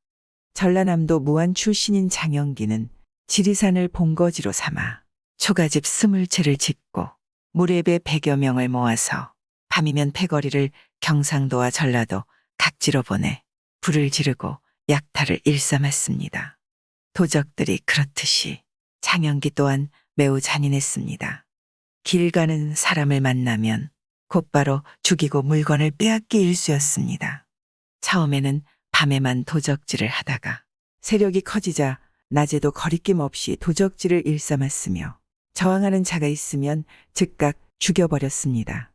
전라남도 무안 출신인 장영기는 지리산을 본거지로 삼아 초가집 20채를 짓고 무례배 100여 명을 모아서 밤이면 패거리를 경상도와 전라도 각지로 보내 불을 지르고 약탈을 일삼았습니다. 도적들이 그렇듯이 장영기 또한 매우 잔인했습니다. 길 가는 사람을 만나면 곧바로 죽이고 물건을 빼앗기 일쑤였습니다. 처음에는 밤에만 도적질을 하다가 세력이 커지자 낮에도 거리낌 없이 도적질을 일삼았으며 저항하는 자가 있으면 즉각 죽여버렸습니다.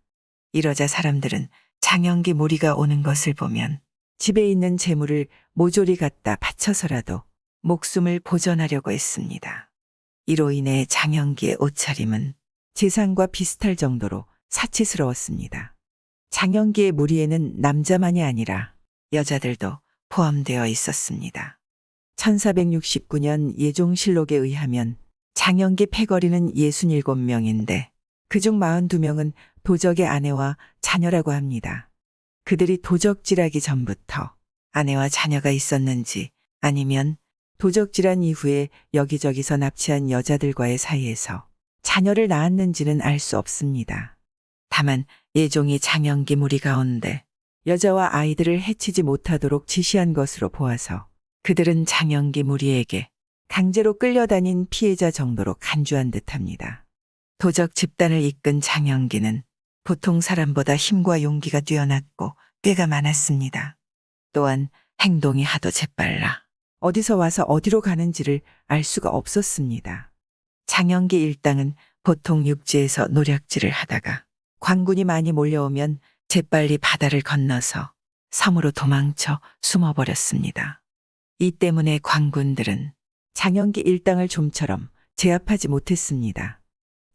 이러자 사람들은 장영기 무리가 오는 것을 보면 집에 있는 재물을 모조리 갖다 바쳐서라도 목숨을 보전하려고 했습니다. 이로 인해 장영기의 옷차림은 재상과 비슷할 정도로 사치스러웠습니다. 장영기의 무리에는 남자만이 아니라 여자들도 포함되어 있었습니다. 1469년 예종실록에 의하면 장영기 패거리는 67명인데 그중 42명은 도적의 아내와 자녀라고 합니다. 그들이 도적질하기 전부터 아내와 자녀가 있었는지 아니면 도적질한 이후에 여기저기서 납치한 여자들과의 사이에서 자녀를 낳았는지는 알 수 없습니다. 다만 예종이 장영기 무리 가운데 여자와 아이들을 해치지 못하도록 지시한 것으로 보아서 그들은 장영기 무리에게 강제로 끌려다닌 피해자 정도로 간주한 듯합니다. 도적 집단을 이끈 장영기는 보통 사람보다 힘과 용기가 뛰어났고 꾀가 많았습니다. 또한 행동이 하도 재빨라 어디서 와서 어디로 가는지를 알 수가 없었습니다. 장영기 일당은 보통 육지에서 노략질을 하다가 관군이 많이 몰려오면 재빨리 바다를 건너서 섬으로 도망쳐 숨어버렸습니다. 이 때문에 관군들은 장영기 일당을 좀처럼 제압하지 못했습니다.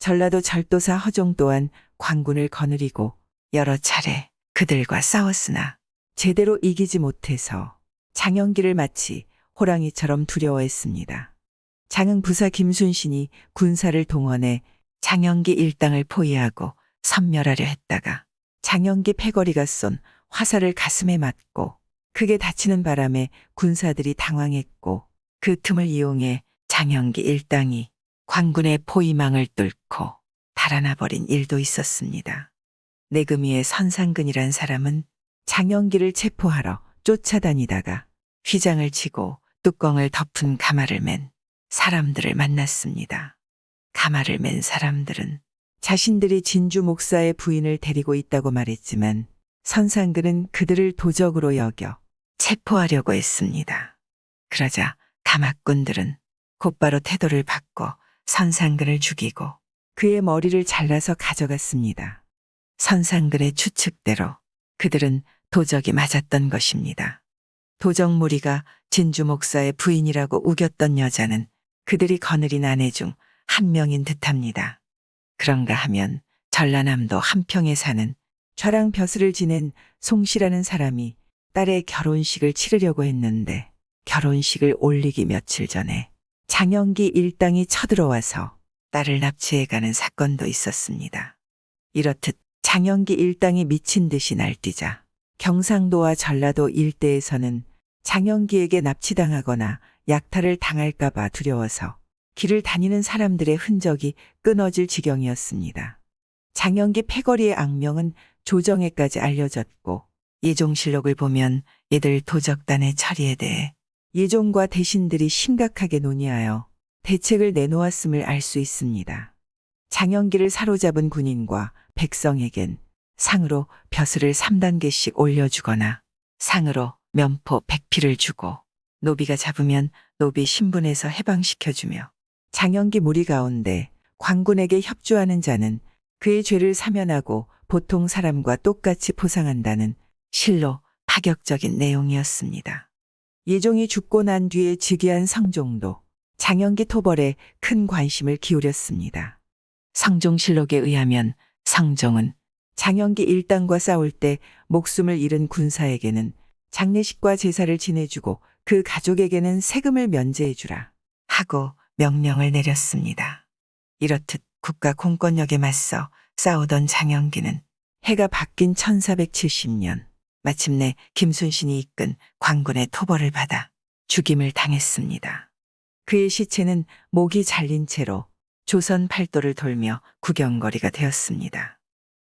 전라도 절도사 허종 또한 관군을 거느리고 여러 차례 그들과 싸웠으나 제대로 이기지 못해서 장영기를 마치 호랑이처럼 두려워했습니다. 장흥 부사 김순신이 군사를 동원해 장영기 일당을 포위하고 섬멸하려 했다가 장영기 패거리가 쏜 화살을 가슴에 맞고 크게 다치는 바람에 군사들이 당황했고 그 틈을 이용해 장영기 일당이 관군의 포위망을 뚫고 달아나버린 일도 있었습니다. 내금위의 선상근이란 사람은 장영기를 체포하러 쫓아다니다가 휘장을 치고 뚜껑을 덮은 가마를 맨 사람들을 만났습니다. 가마를 맨 사람들은 자신들이 진주 목사의 부인을 데리고 있다고 말했지만 선상근은 그들을 도적으로 여겨 체포하려고 했습니다. 그러자 가마꾼들은 곧바로 태도를 바꿔 선상근을 죽이고 그의 머리를 잘라서 가져갔습니다. 선상근의 추측대로 그들은 도적이 맞았던 것입니다. 도적 무리가 진주 목사의 부인이라고 우겼던 여자는 그들이 거느린 아내 중 한 명인 듯합니다. 그런가 하면 전라남도 한평에 사는 좌랑 벼슬을 지낸 송씨라는 사람이 딸의 결혼식을 치르려고 했는데 결혼식을 올리기 며칠 전에 장영기 일당이 쳐들어와서 딸을 납치해가는 사건도 있었습니다. 이렇듯 장영기 일당이 미친 듯이 날뛰자 경상도와 전라도 일대에서는 장영기에게 납치당하거나 약탈을 당할까봐 두려워서 길을 다니는 사람들의 흔적이 끊어질 지경이었습니다. 장영기 패거리의 악명은 조정에까지 알려졌고 예종실록을 보면 이들 도적단의 처리에 대해 예종과 대신들이 심각하게 논의하여 대책을 내놓았음을 알 수 있습니다. 장영기를 사로잡은 군인과 백성에겐 상으로 벼슬을 3단계씩 올려주거나 상으로 면포 100피를 주고 노비가 잡으면 노비 신분에서 해방시켜주며 장영기 무리 가운데 광군에게 협조하는 자는 그의 죄를 사면하고 보통 사람과 똑같이 포상한다는 실로 파격적인 내용이었습니다. 예종이 죽고 난 뒤에 즉위한 성종도 장영기 토벌에 큰 관심을 기울였습니다. 성종실록에 의하면 성종은 장영기 일당과 싸울 때 목숨을 잃은 군사에게는 장례식과 제사를 지내주고 그 가족에게는 세금을 면제해주라 하고 명령을 내렸습니다. 이렇듯 국가 공권력에 맞서 싸우던 장영기는 해가 바뀐 1470년 마침내 김순신이 이끈 광군의 토벌을 받아 죽임을 당했습니다. 그의 시체는 목이 잘린 채로 조선 팔도를 돌며 구경거리가 되었습니다.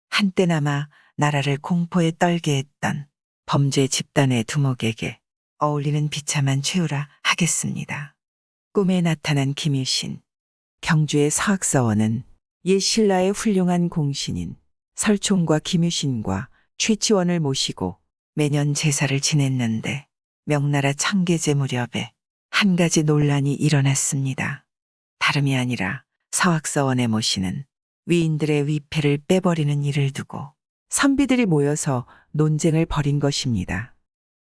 한때나마 나라를 공포에 떨게 했던 범죄 집단의 두목에게 어울리는 비참한 최후라 하겠습니다. 꿈에 나타난 김유신. 경주의 서학서원은 옛 신라의 훌륭한 공신인 설총과 김유신과 최치원을 모시고 매년 제사를 지냈는데 명나라 청계제 무렵에 한 가지 논란이 일어났습니다. 다름이 아니라 서학서원에 모시는 위인들의 위패를 빼버리는 일을 두고 선비들이 모여서 논쟁을 벌인 것입니다.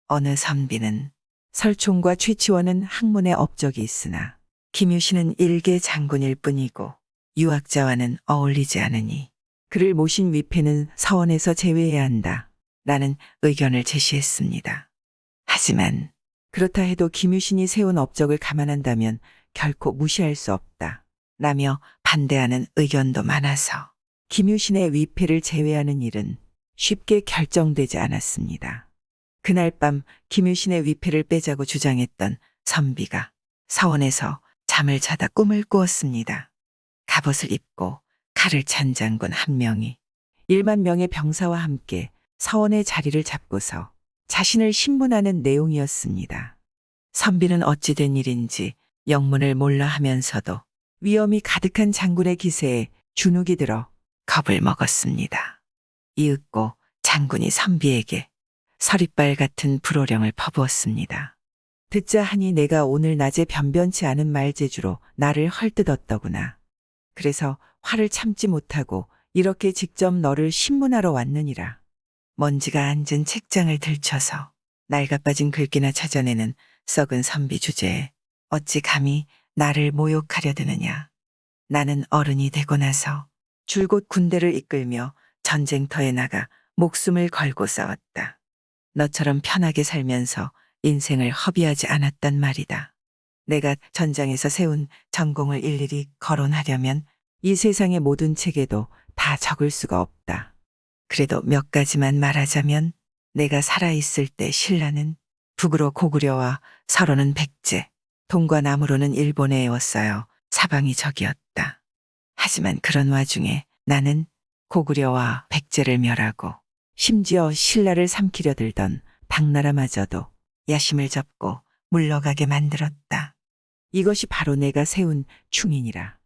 어느 선비는 설총과 최치원은 학문에 업적이 있으나 김유신은 일개 장군일 뿐이고 유학자와는 어울리지 않으니 그를 모신 위패는 서원에서 제외해야 한다 라는 의견을 제시했습니다. 하지만 그렇다 해도 김유신이 세운 업적을 감안한다면 결코 무시할 수 없다 라며 반대하는 의견도 많아서 김유신의 위패를 제외하는 일은 쉽게 결정되지 않았습니다. 그날 밤 김유신의 위패를 빼자고 주장했던 선비가 서원에서 잠을 자다 꿈을 꾸었습니다. 갑옷을 입고 칼을 찬 장군 한 명이 1만 명의 병사와 함께 서원의 자리를 잡고서 자신을 신문하는 내용이었습니다. 선비는 어찌된 일인지 영문을 몰라 하면서도 위험이 가득한 장군의 기세에 주눅이 들어 겁을 먹었습니다. 이윽고 장군이 선비에게 서리빨 같은 불호령을 퍼부었습니다. 듣자 하니 내가 오늘 낮에 변변치 않은 말재주로 나를 헐뜯었더구나. 그래서 화를 참지 못하고 이렇게 직접 너를 신문하러 왔느니라. 먼지가 앉은 책장을 들춰서 낡아빠진 글귀나 찾아내는 썩은 선비 주제에 어찌 감히 나를 모욕하려 드느냐. 나는 어른이 되고 나서 줄곧 군대를 이끌며 전쟁터에 나가 목숨을 걸고 싸웠다. 너처럼 편하게 살면서 인생을 허비하지 않았단 말이다. 내가 전장에서 세운 전공을 일일이 거론하려면 이 세상의 모든 책에도 다 적을 수가 없다. 그래도 몇 가지만 말하자면 내가 살아있을 때 신라는 북으로 고구려와 서로는 백제, 동과 남으로는 일본에 애웠어요. 사방이 적이었다. 하지만 그런 와중에 나는 고구려와 백제를 멸하고 심지어 신라를 삼키려 들던 당나라마저도 야심을 접고 물러가게 만들었다. 이것이 바로 내가 세운 충인이라.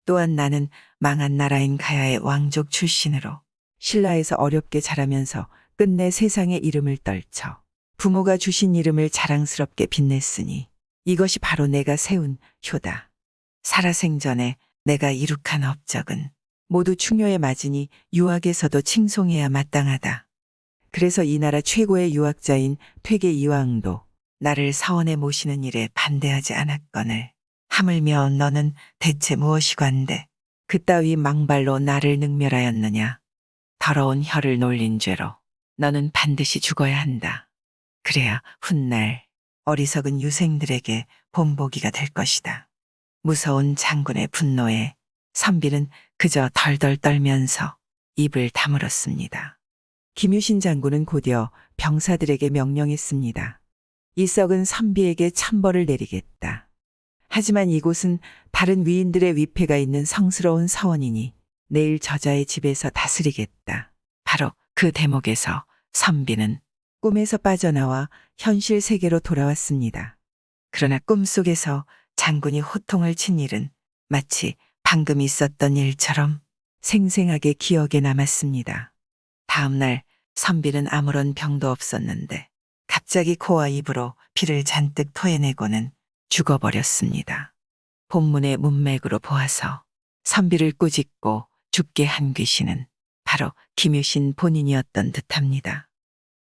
또한 나는 망한 나라인 가야의 왕족 출신으로 신라에서 어렵게 자라면서 끝내 세상의 이름을 떨쳐 부모가 주신 이름을 자랑스럽게 빛냈으니 이것이 바로 내가 세운 효다. 살아생전에 내가 이룩한 업적은 모두 충효에 맞으니 유학에서도 칭송해야 마땅하다. 그래서 이 나라 최고의 유학자인 퇴계 이황도 나를 사원에 모시는 일에 반대하지 않았거늘 하물며 너는 대체 무엇이관데 그따위 망발로 나를 능멸하였느냐. 더러운 혀를 놀린 죄로 너는 반드시 죽어야 한다. 그래야 훗날 어리석은 유생들에게 본보기가 될 것이다. 무서운 장군의 분노에 선비는 그저 덜덜 떨면서 입을 다물었습니다. 김유신 장군은 곧이어 병사들에게 명령했습니다. 이 썩은 선비에게 천벌을 내리겠다. 하지만 이곳은 다른 위인들의 위패가 있는 성스러운 서원이니 내일 저자의 집에서 다스리겠다. 바로 그 대목에서 선비는 꿈에서 빠져나와 현실 세계로 돌아왔습니다. 그러나 꿈속에서 장군이 호통을 친 일은 마치 방금 있었던 일처럼 생생하게 기억에 남았습니다. 다음 날 선비는 아무런 병도 없었는데 갑자기 코와 입으로 피를 잔뜩 토해내고는 죽어버렸습니다. 본문의 문맥으로 보아서 선비를 꾸짖고 죽게 한 귀신은 바로 김유신 본인이었던 듯합니다.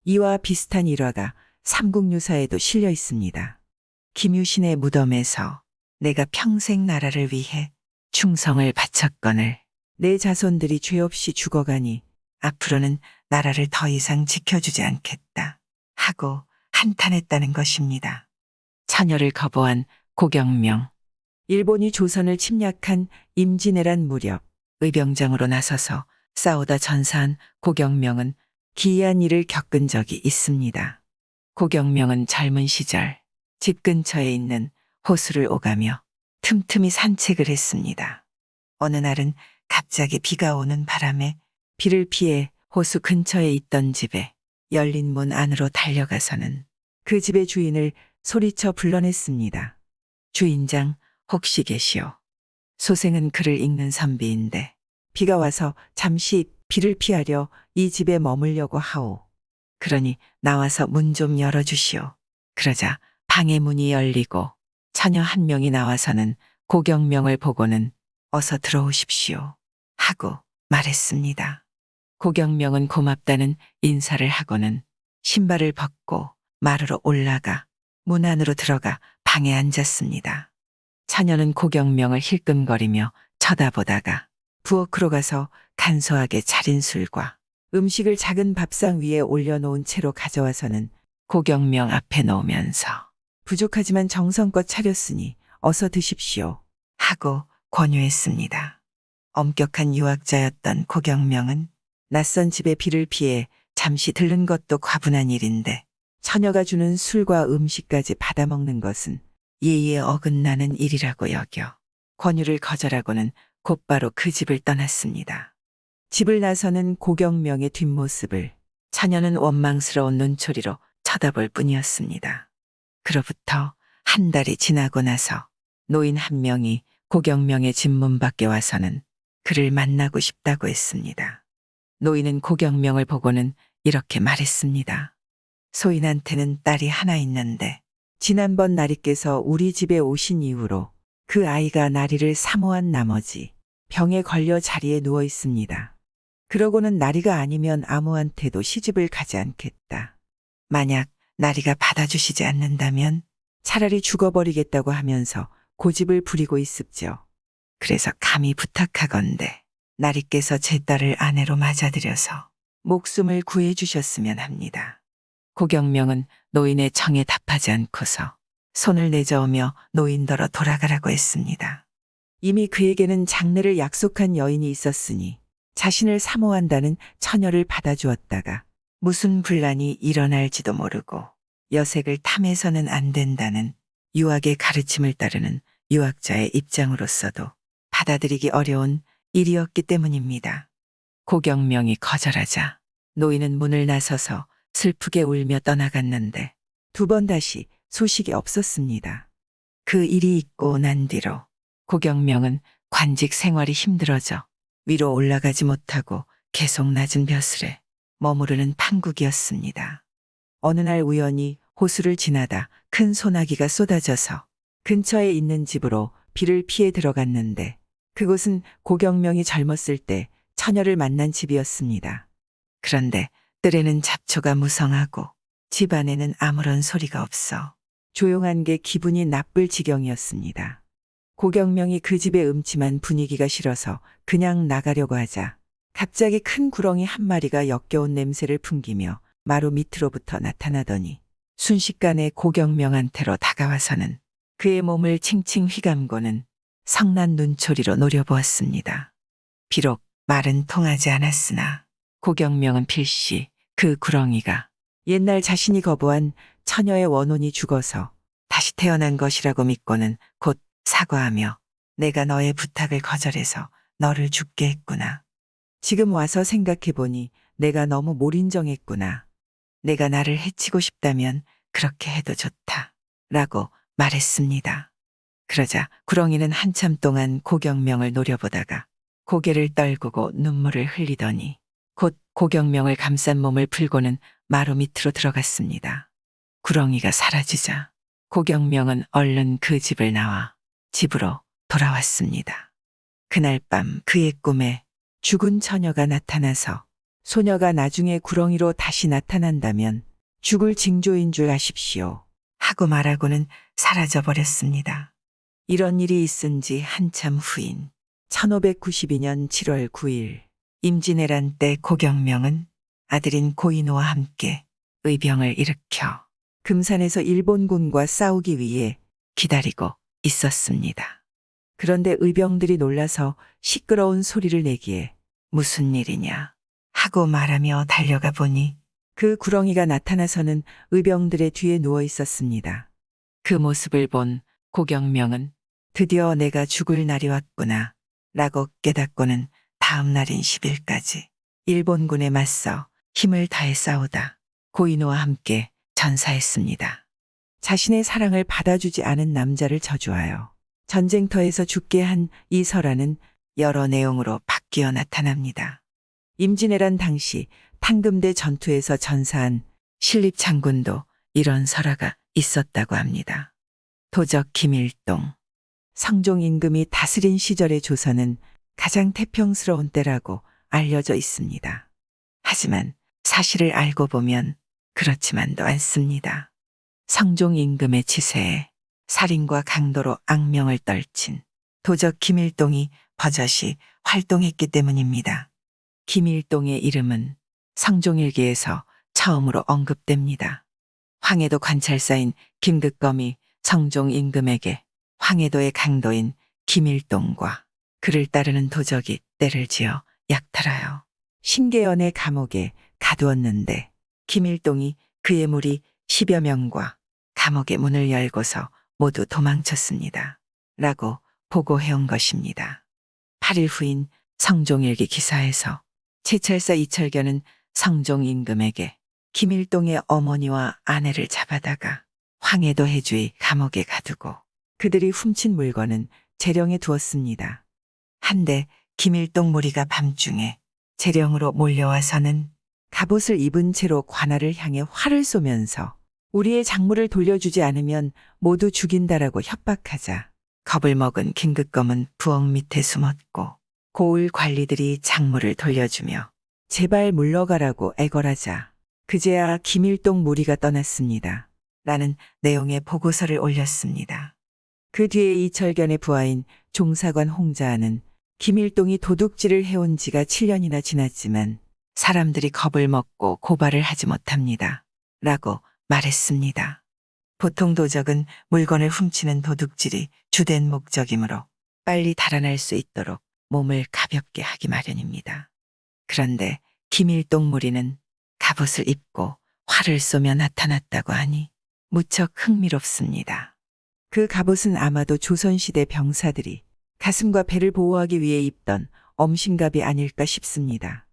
이와 비슷한 일화가 삼국유사에도 실려 있습니다. 김유신의 무덤에서 내가 평생 나라를 위해 충성을 바쳤거늘 내 자손들이 죄 없이 죽어가니 앞으로는 나라를 더 이상 지켜주지 않겠다 하고 한탄했다는 것입니다. 처녀를 거부한 고경명. 일본이 조선을 침략한 임진왜란 무렵 의병장으로 나서서 싸우다 전사한 고경명은 기이한 일을 겪은 적이 있습니다. 고경명은 젊은 시절 집 근처에 있는 호수를 오가며 틈틈이 산책을 했습니다. 어느 날은 갑자기 비가 오는 바람에 비를 피해 호수 근처에 있던 집에 열린 문 안으로 달려가서는 그 집의 주인을 소리쳐 불러냈습니다. 주인장 혹시 계시오. 소생은 글을 읽는 선비인데 비가 와서 잠시 비를 피하려 이 집에 머물려고 하오. 그러니 나와서 문 좀 열어주시오. 그러자 방의 문이 열리고 처녀 한 명이 나와서는 고경명을 보고는 어서 들어오십시오 하고 말했습니다. 고경명은 고맙다는 인사를 하고는 신발을 벗고 마루로 올라가 문 안으로 들어가 방에 앉았습니다. 처녀는 고경명을 힐끔거리며 쳐다보다가 부엌으로 가서 간소하게 차린 술과 음식을 작은 밥상 위에 올려놓은 채로 가져와서는 고경명 앞에 놓으면서 부족하지만 정성껏 차렸으니 어서 드십시오 하고 권유했습니다. 엄격한 유학자였던 고경명은 낯선 집에 비를 피해 잠시 들른 것도 과분한 일인데 처녀가 주는 술과 음식까지 받아먹는 것은 예의에 어긋나는 일이라고 여겨 권유를 거절하고는 곧바로 그 집을 떠났습니다. 집을 나서는 고경명의 뒷모습을 처녀는 원망스러운 눈초리로 쳐다볼 뿐이었습니다. 그로부터 한 달이 지나고 나서 노인 한 명이 고경명의 집 문 밖에 와서는 그를 만나고 싶다고 했습니다. 노인은 고경명을 보고는 이렇게 말했습니다. 소인한테는 딸이 하나 있는데 지난번 나리께서 우리 집에 오신 이후로 그 아이가 나리를 사모한 나머지 병에 걸려 자리에 누워 있습니다. 그러고는 나리가 아니면 아무한테도 시집을 가지 않겠다. 만약 나리가 받아주시지 않는다면 차라리 죽어버리겠다고 하면서 고집을 부리고 있습죠. 그래서 감히 부탁하건대 나리께서 제 딸을 아내로 맞아들여서 목숨을 구해주셨으면 합니다. 고경명은 노인의 청에 답하지 않고서 손을 내저으며 노인더러 돌아가라고 했습니다. 이미 그에게는 장례를 약속한 여인이 있었으니 자신을 사모한다는 처녀를 받아주었다가 무슨 분란이 일어날지도 모르고 여색을 탐해서는 안 된다는 유학의 가르침을 따르는 유학자의 입장으로서도 받아들이기 어려운 일이었기 때문입니다. 고경명이 거절하자 노인은 문을 나서서 슬프게 울며 떠나갔는데 두 번 다시 소식이 없었습니다. 그 일이 있고 난 뒤로 고경명은 관직 생활이 힘들어져 위로 올라가지 못하고 계속 낮은 벼슬에 머무르는 판국이었습니다. 어느 날 우연히 호수를 지나다 큰 소나기가 쏟아져서 근처에 있는 집으로 비를 피해 들어갔는데 그곳은 고경명이 젊었을 때 처녀를 만난 집이었습니다. 그런데 뜰에는 잡초가 무성하고 집 안에는 아무런 소리가 없어 조용한 게 기분이 나쁠 지경이었습니다. 고경명이 그 집의 음침한 분위기가 싫어서 그냥 나가려고 하자 갑자기 큰 구렁이 한 마리가 역겨운 냄새를 풍기며 마루 밑으로부터 나타나더니 순식간에 고경명한테로 다가와서는 그의 몸을 칭칭 휘감고는 성난 눈초리로 노려보았습니다. 비록 말은 통하지 않았으나 고경명은 필시 그 구렁이가 옛날 자신이 거부한 처녀의 원혼이 죽어서 다시 태어난 것이라고 믿고는 곧 사과하며 내가 너의 부탁을 거절해서 너를 죽게 했구나. 지금 와서 생각해보니 내가 너무 몰인정했구나. 내가 나를 해치고 싶다면 그렇게 해도 좋다. 라고 말했습니다. 그러자 구렁이는 한참 동안 고경명을 노려보다가 고개를 떨구고 눈물을 흘리더니 곧 고경명을 감싼 몸을 풀고는 마루 밑으로 들어갔습니다. 구렁이가 사라지자 고경명은 얼른 그 집을 나와 집으로 돌아왔습니다. 그날 밤 그의 꿈에 죽은 처녀가 나타나서 소녀가 나중에 구렁이로 다시 나타난다면 죽을 징조인 줄 아십시오. 하고 말하고는 사라져버렸습니다. 이런 일이 있은 지 한참 후인 1592년 7월 9일 임진왜란 때 고경명은 아들인 고인호와 함께 의병을 일으켜 금산에서 일본군과 싸우기 위해 기다리고 있었습니다. 그런데 의병들이 놀라서 시끄러운 소리를 내기에 무슨 일이냐 하고 말하며 달려가 보니 그 구렁이가 나타나서는 의병들의 뒤에 누워 있었습니다. 그 모습을 본 고경명은 드디어 내가 죽을 날이 왔구나 라고 깨닫고는 다음 날인 10일까지 일본군에 맞서 힘을 다해 싸우다 고인호와 함께 전사했습니다. 자신의 사랑을 받아주지 않은 남자를 저주하여 전쟁터에서 죽게 한 이 설화는 여러 내용으로 바뀌어 나타납니다. 임진왜란 당시 탕금대 전투에서 전사한 신립장군도 이런 설화가 있었다고 합니다. 도적 김일동, 성종 임금이 다스린 시절의 조선은 가장 태평스러운 때라고 알려져 있습니다. 하지만 사실을 알고 보면 그렇지만도 않습니다. 성종 임금의 치세에 살인과 강도로 악명을 떨친 도적 김일동이 버젓이 활동했기 때문입니다. 김일동의 이름은 성종일기에서 처음으로 언급됩니다. 황해도 관찰사인 김극검이 성종 임금에게 황해도의 강도인 김일동과 그를 따르는 도적이 떼를 지어 약탈하여 신계연의 감옥에 가두었는데 김일동이 그의 무리 10여 명과 감옥의 문을 열고서 모두 도망쳤습니다. 라고 보고해온 것입니다. 8일 후인 성종일기 기사에서 제찰사 이철견은 성종 임금에게 김일동의 어머니와 아내를 잡아다가 황해도 해주의 감옥에 가두고 그들이 훔친 물건은 재령에 두었습니다. 한데 김일동 무리가 밤중에 재령으로 몰려와서는 갑옷을 입은 채로 관할을 향해 활을 쏘면서 우리의 작물을 돌려주지 않으면 모두 죽인다라고 협박하자 겁을 먹은 김극검은 부엌 밑에 숨었고 고을 관리들이 작물을 돌려주며 제발 물러가라고 애걸하자 그제야 김일동 무리가 떠났습니다. 라는 내용의 보고서를 올렸습니다. 그 뒤에 이철견의 부하인 종사관 홍자는 김일동이 도둑질을 해온 지가 7년이나 지났지만 사람들이 겁을 먹고 고발을 하지 못합니다. 라고 말했습니다. 보통 도적은 물건을 훔치는 도둑질이 주된 목적이므로 빨리 달아날 수 있도록 몸을 가볍게 하기 마련입니다. 그런데 김일동 무리는 갑옷을 입고 활을 쏘며 나타났다고 하니 무척 흥미롭습니다. 그 갑옷은 아마도 조선시대 병사들이 가슴과 배를 보호하기 위해 입던 엄신갑이 아닐까 싶습니다.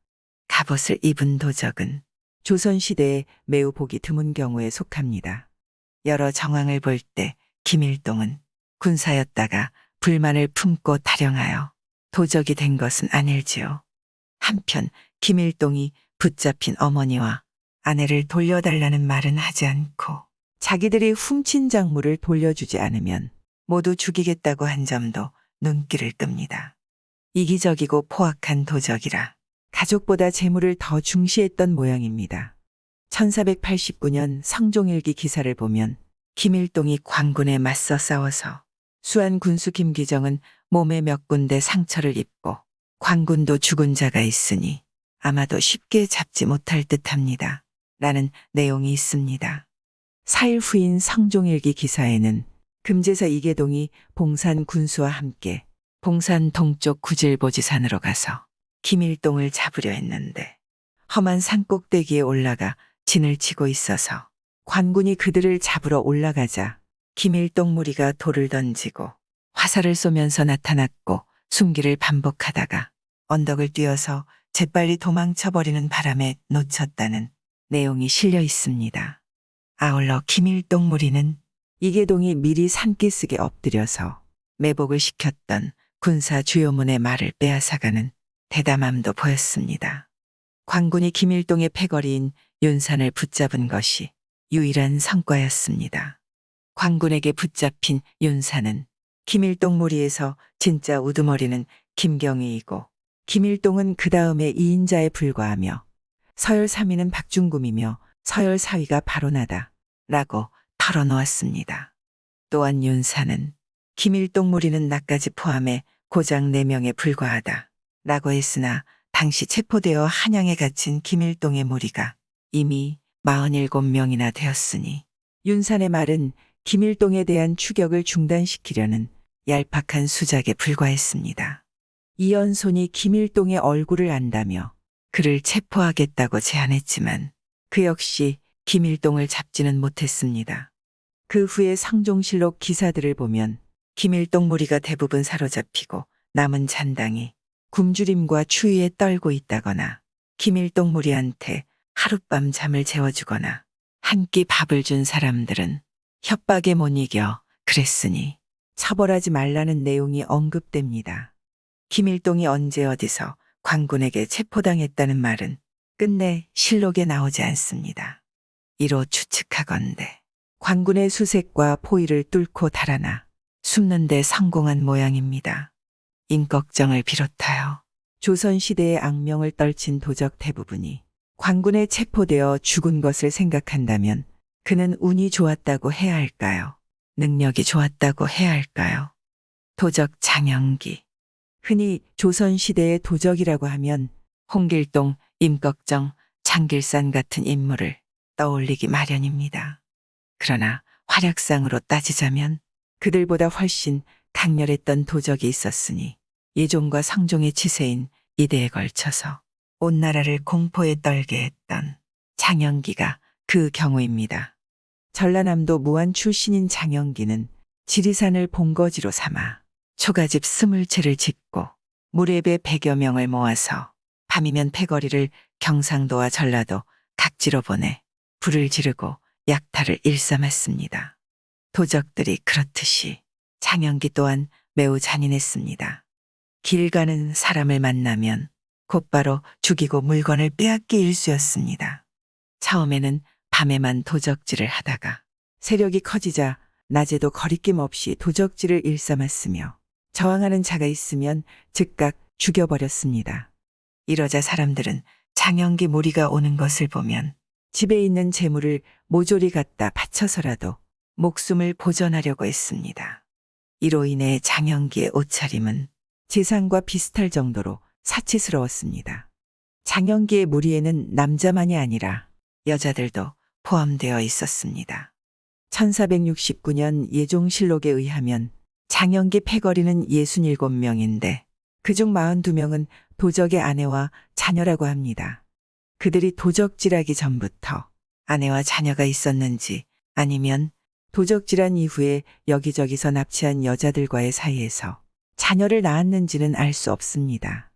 갑옷을 입은 도적은 조선시대에 매우 보기 드문 경우에 속합니다. 여러 정황을 볼 때 김일동은 군사였다가 불만을 품고 탈영하여 도적이 된 것은 아닐지요. 한편 김일동이 붙잡힌 어머니와 아내를 돌려달라는 말은 하지 않고 자기들이 훔친 작물을 돌려주지 않으면 모두 죽이겠다고 한 점도 눈길을 끕니다. 이기적이고 포악한 도적이라 가족보다 재물을 더 중시했던 모양입니다. 1489년 성종일기 기사를 보면 김일동이 광군에 맞서 싸워서 수한 군수 김기정은 몸에 몇 군데 상처를 입고 광군도 죽은 자가 있으니 아마도 쉽게 잡지 못할 듯합니다. 라는 내용이 있습니다. 4일 후인 성종일기 기사에는 금제사 이계동이 봉산 군수와 함께 봉산 동쪽 구질보지산으로 가서 김일동을 잡으려 했는데 험한 산 꼭대기에 올라가 진을 치고 있어서 관군이 그들을 잡으러 올라가자 김일동 무리가 돌을 던지고 화살을 쏘면서 나타났고 숨기를 반복하다가 언덕을 뛰어서 재빨리 도망쳐버리는 바람에 놓쳤다는 내용이 실려 있습니다. 아울러 김일동 무리는 이계동이 미리 산기슭에 엎드려서 매복을 시켰던 군사 주요문의 말을 빼앗아가는 대담함도 보였습니다. 광군이 김일동의 패거리인 윤산을 붙잡은 것이 유일한 성과였습니다. 광군에게 붙잡힌 윤산은 김일동 무리에서 진짜 우두머리는 김경희이고 김일동은 그 다음에 2인자에 불과하며 서열 3위는 박중금이며 서열 4위가 바로나다 라고 털어놓았습니다. 또한 윤산은 김일동 무리는 나까지 포함해 고작 4명에 불과하다 라고 했으나 당시 체포되어 한양에 갇힌 김일동의 무리가 이미 47명이나 되었으니 윤산의 말은 김일동에 대한 추격을 중단시키려는 얄팍한 수작에 불과했습니다. 이연손이 김일동의 얼굴을 안다며 그를 체포하겠다고 제안했지만 그 역시 김일동을 잡지는 못했습니다. 그 후에 성종실록 기사들을 보면 김일동 무리가 대부분 사로잡히고 남은 잔당이 굶주림과 추위에 떨고 있다거나 김일동 무리한테 하룻밤 잠을 재워주거나 한 끼 밥을 준 사람들은 협박에 못 이겨 그랬으니 처벌하지 말라는 내용이 언급됩니다. 김일동이 언제 어디서 광군에게 체포당했다는 말은 끝내 실록에 나오지 않습니다. 이로 추측하건대 광군의 수색과 포위를 뚫고 달아나 숨는 데 성공한 모양입니다. 임꺽정을 비롯하여 조선시대의 악명을 떨친 도적 대부분이 광군에 체포되어 죽은 것을 생각한다면 그는 운이 좋았다고 해야 할까요? 능력이 좋았다고 해야 할까요? 도적 장영기. 흔히 조선시대의 도적이라고 하면 홍길동, 임꺽정, 장길산 같은 인물을 떠올리기 마련입니다. 그러나 활약상으로 따지자면 그들보다 훨씬 강렬했던 도적이 있었으니 예종과 성종의 치세인 이대에 걸쳐서 온 나라를 공포에 떨게 했던 장영기가 그 경우입니다. 전라남도 무안 출신인 장영기는 지리산을 본거지로 삼아 초가집 20채를 짓고 무렵에 100여 명을 모아서 밤이면 패거리를 경상도와 전라도 각지로 보내 불을 지르고 약탈을 일삼았습니다. 도적들이 그렇듯이 장영기 또한 매우 잔인했습니다. 길 가는 사람을 만나면 곧바로 죽이고 물건을 빼앗기 일쑤였습니다. 처음에는 밤에만 도적질을 하다가 세력이 커지자 낮에도 거리낌 없이 도적질을 일삼았으며 저항하는 자가 있으면 즉각 죽여버렸습니다. 이러자 사람들은 장영기 무리가 오는 것을 보면 집에 있는 재물을 모조리 갖다 바쳐서라도 목숨을 보전하려고 했습니다. 이로 인해 장영기의 옷차림은 재상과 비슷할 정도로 사치스러웠습니다. 장영기의 무리에는 남자만이 아니라 여자들도 포함되어 있었습니다. 1469년 예종실록에 의하면 장영기 패거리는 67명인데 그중 42명은 도적의 아내와 자녀라고 합니다. 그들이 도적질하기 전부터 아내와 자녀가 있었는지 아니면 도적질한 이후에 여기저기서 납치한 여자들과의 사이에서 자녀를 낳았는지는 알 수 없습니다.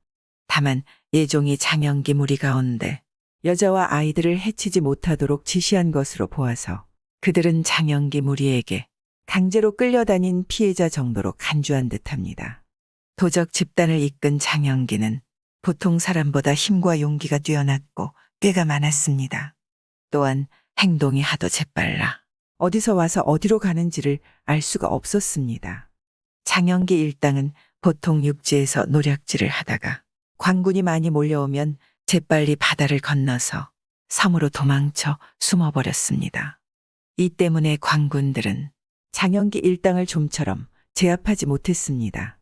다만 예종이 장영기 무리 가운데 여자와 아이들을 해치지 못하도록 지시한 것으로 보아서 그들은 장영기 무리에게 강제로 끌려다닌 피해자 정도로 간주한 듯합니다. 도적 집단을 이끈 장영기는 보통 사람보다 힘과 용기가 뛰어났고 꾀가 많았습니다. 또한 행동이 하도 재빨라 어디서 와서 어디로 가는지를 알 수가 없었습니다. 장영기 일당은 보통 육지에서 노략질을 하다가 광군이 많이 몰려오면 재빨리 바다를 건너서 섬으로 도망쳐 숨어버렸습니다. 이 때문에 광군들은 장영기 일당을 좀처럼 제압하지 못했습니다.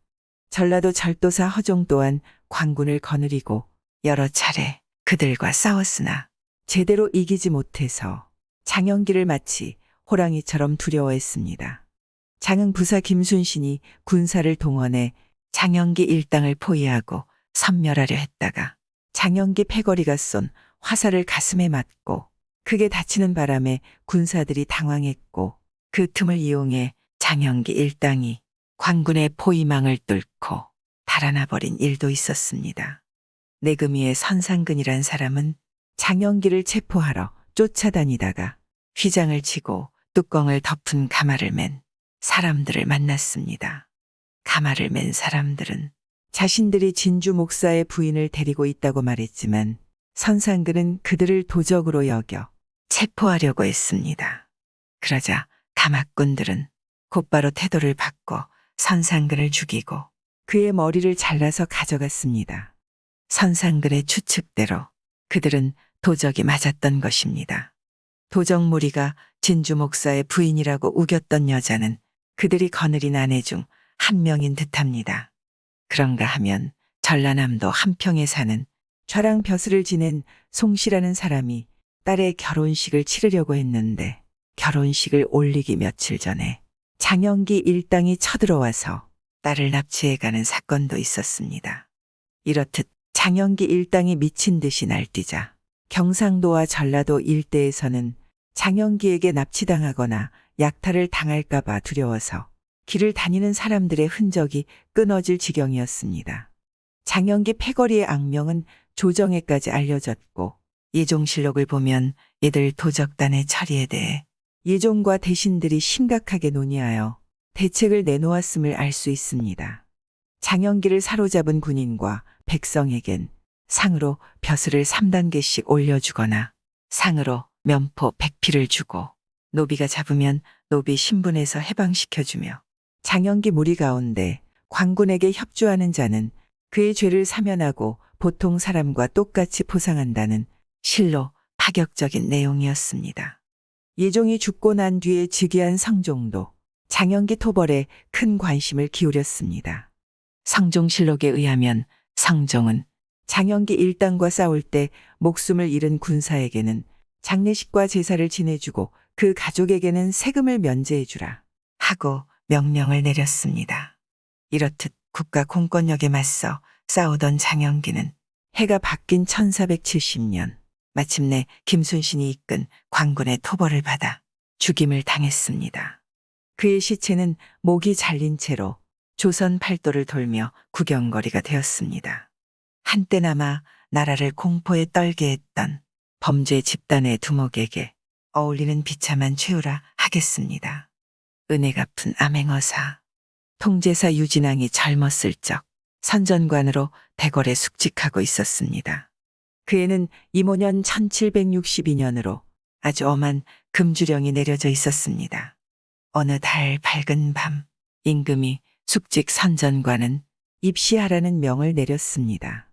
전라도 절도사 허종 또한 광군을 거느리고 여러 차례 그들과 싸웠으나 제대로 이기지 못해서 장영기를 마치 호랑이처럼 두려워했습니다. 장흥 부사 김순신이 군사를 동원해 장영기 일당을 포위하고 섬멸하려 했다가 장영기 패거리가 쏜 화살을 가슴에 맞고 크게 다치는 바람에 군사들이 당황했고 그 틈을 이용해 장영기 일당이 광군의 포위망을 뚫고 달아나 버린 일도 있었습니다. 내금위의 선상근이란 사람은 장영기를 체포하러 쫓아다니다가 휘장을 치고 뚜껑을 덮은 가마를 맨 사람들을 만났습니다. 가마를 맨 사람들은 자신들이 진주 목사의 부인을 데리고 있다고 말했지만 선상근은 그들을 도적으로 여겨 체포하려고 했습니다. 그러자 가마꾼들은 곧바로 태도를 바꿔 선상근을 죽이고 그의 머리를 잘라서 가져갔습니다. 선상근의 추측대로 그들은 도적이 맞았던 것입니다. 도적 무리가 진주 목사의 부인이라고 우겼던 여자는 그들이 거느린 아내 중 한 명인 듯합니다. 그런가 하면 전라남도 한평에 사는 좌랑 벼슬을 지낸 송씨라는 사람이 딸의 결혼식을 치르려고 했는데 결혼식을 올리기 며칠 전에 장영기 일당이 쳐들어와서 딸을 납치해가는 사건도 있었습니다. 이렇듯 장영기 일당이 미친 듯이 날뛰자 경상도와 전라도 일대에서는 장영기에게 납치당하거나 약탈을 당할까봐 두려워서 길을 다니는 사람들의 흔적이 끊어질 지경이었습니다. 장영기 패거리의 악명은 조정에까지 알려졌고 예종실록을 보면 이들 도적단의 처리에 대해 예종과 대신들이 심각하게 논의하여 대책을 내놓았음을 알 수 있습니다. 장영기를 사로잡은 군인과 백성에겐 상으로 벼슬을 3단계씩 올려주거나 상으로 면포 100피를 주고 노비가 잡으면 노비 신분에서 해방시켜주며 장영기 무리 가운데 광군에게 협조하는 자는 그의 죄를 사면하고 보통 사람과 똑같이 포상한다는 실로 파격적인 내용이었습니다. 예종이 죽고 난 뒤에 즉위한 성종도 장영기 토벌에 큰 관심을 기울였습니다. 성종실록에 의하면 성종은 장영기 일당과 싸울 때 목숨을 잃은 군사에게는 장례식과 제사를 지내주고 그 가족에게는 세금을 면제해주라 하고 명령을 내렸습니다. 이렇듯 국가 공권력에 맞서 싸우던 장영기는 해가 바뀐 1470년 마침내 김순신이 이끈 광군의 토벌을 받아 죽임을 당했습니다. 그의 시체는 목이 잘린 채로 조선 팔도를 돌며 구경거리가 되었습니다. 한때나마 나라를 공포에 떨게 했던 범죄 집단의 두목에게 어울리는 비참한 최후라 하겠습니다. 은혜 갚은 암행어사. 통제사 유진왕이 젊었을 적 선전관으로 대궐에 숙직하고 있었습니다. 그에는 이모년 1762년으로 아주 엄한 금주령이 내려져 있었습니다. 어느 달 밝은 밤 임금이 숙직 선전관은 입시하라는 명을 내렸습니다.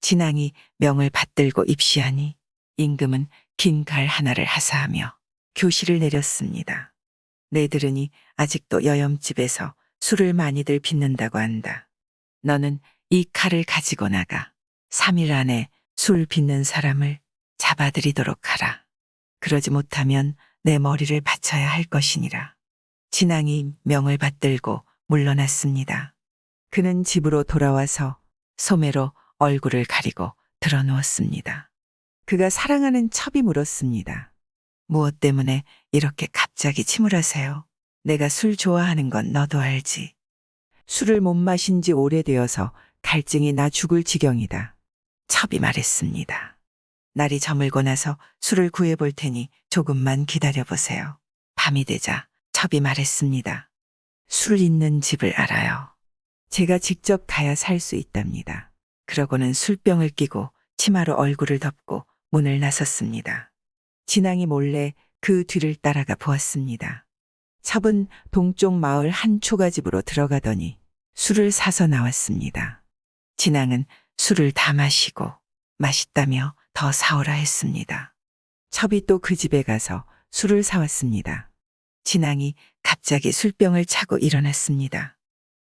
진왕이 명을 받들고 입시하니 임금은 긴 칼 하나를 하사하며 교시를 내렸습니다. 내 들으니 아직도 여염집에서 술을 많이들 빚는다고 한다. 너는 이 칼을 가지고 나가 3일 안에 술 빚는 사람을 잡아들이도록 하라. 그러지 못하면 내 머리를 바쳐야 할 것이니라. 진왕이 명을 받들고 물러났습니다. 그는 집으로 돌아와서 소매로 얼굴을 가리고 드러누웠습니다. 그가 사랑하는 첩이 물었습니다. 무엇 때문에 이렇게 갑자기 침울하세요? 내가 술 좋아하는 건 너도 알지. 술을 못 마신 지 오래되어서 갈증이 나 죽을 지경이다. 첩이 말했습니다. 날이 저물고 나서 술을 구해볼 테니 조금만 기다려보세요. 밤이 되자 첩이 말했습니다. 술 있는 집을 알아요. 제가 직접 가야 살 수 있답니다. 그러고는 술병을 끼고 치마로 얼굴을 덮고 문을 나섰습니다. 진왕이 몰래 그 뒤를 따라가 보았습니다. 첩은 동쪽 마을 한 초가집으로 들어가더니 술을 사서 나왔습니다. 진앙은 술을 다 마시고 맛있다며 더 사오라 했습니다. 첩이 또 그 집에 가서 술을 사왔습니다. 진앙이 갑자기 술병을 차고 일어났습니다.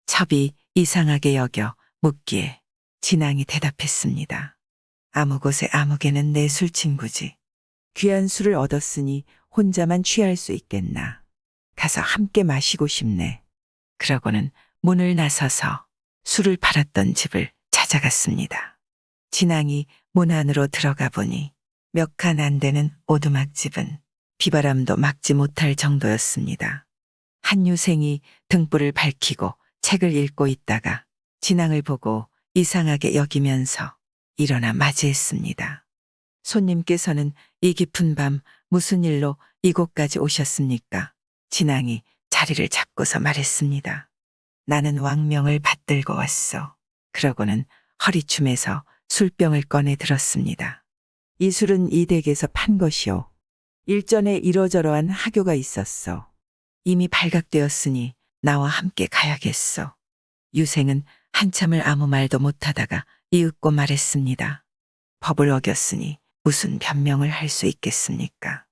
첩이 이상하게 여겨 묻기에 진앙이 대답했습니다. 아무 곳에 아무개는 내 술친구지. 귀한 술을 얻었으니 혼자만 취할 수 있겠나. 가서 함께 마시고 싶네. 그러고는 문을 나서서 술을 팔았던 집을 찾아갔습니다. 진앙이 문 안으로 들어가 보니 몇 칸 안 되는 오두막집은 비바람도 막지 못할 정도였습니다. 한 유생이 등불을 밝히고 책을 읽고 있다가 진앙을 보고 이상하게 여기면서 일어나 맞이했습니다. 손님께서는 이 깊은 밤 무슨 일로 이곳까지 오셨습니까? 진앙이 자리를 잡고서 말했습니다. 나는 왕명을 받들고 왔어. 그러고는 허리춤에서 술병을 꺼내 들었습니다. 이 술은 이 댁에서 판 것이오. 일전에 이러저러한 하교가 있었어. 이미 발각되었으니 나와 함께 가야겠어. 유생은 한참을 아무 말도 못하다가 이윽고 말했습니다. 법을 어겼으니 무슨 변명을 할 수 있겠습니까?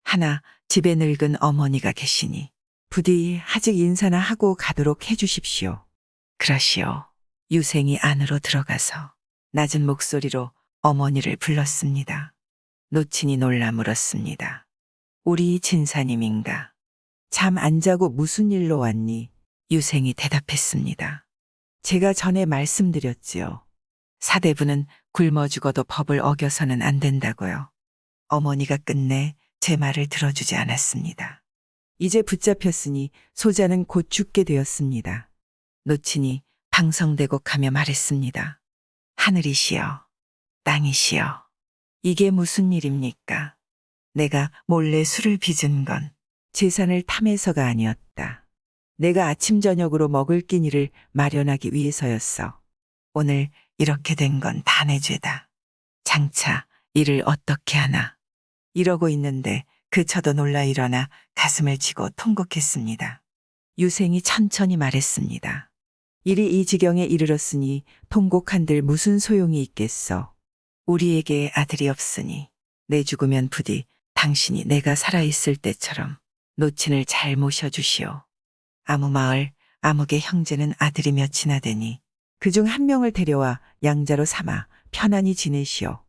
하나 집에 늙은 어머니가 계시니 부디 아직 인사나 하고 가도록 해주십시오. 그러시오. 유생이 안으로 들어가서 낮은 목소리로 어머니를 불렀습니다. 노친이 놀라 물었습니다. 우리 진사님인가? 잠 안 자고 무슨 일로 왔니? 유생이 대답했습니다. 제가 전에 말씀드렸지요. 사대부는 굶어 죽어도 법을 어겨서는 안 된다고요. 어머니가 끝내 제 말을 들어주지 않았습니다. 이제 붙잡혔으니 소자는 곧 죽게 되었습니다. 노친이 방성대고 가며 말했습니다. 하늘이시여, 땅이시여, 이게 무슨 일입니까? 내가 몰래 술을 빚은 건 재산을 탐해서가 아니었다. 내가 아침 저녁으로 먹을 끼니를 마련하기 위해서였어. 오늘 이렇게 된 건 다 내 죄다. 장차 이를 어떻게 하나. 이러고 있는데 그쳐도 놀라 일어나 가슴을 치고 통곡했습니다. 유생이 천천히 말했습니다. 일이 이 지경에 이르렀으니 통곡한들 무슨 소용이 있겠어. 우리에게 아들이 없으니 내 죽으면 부디 당신이 내가 살아있을 때처럼 노친을 잘 모셔주시오. 아무 마을, 아무개 형제는 아들이 몇이나 되니 그중 한 명을 데려와 양자로 삼아 편안히 지내시오.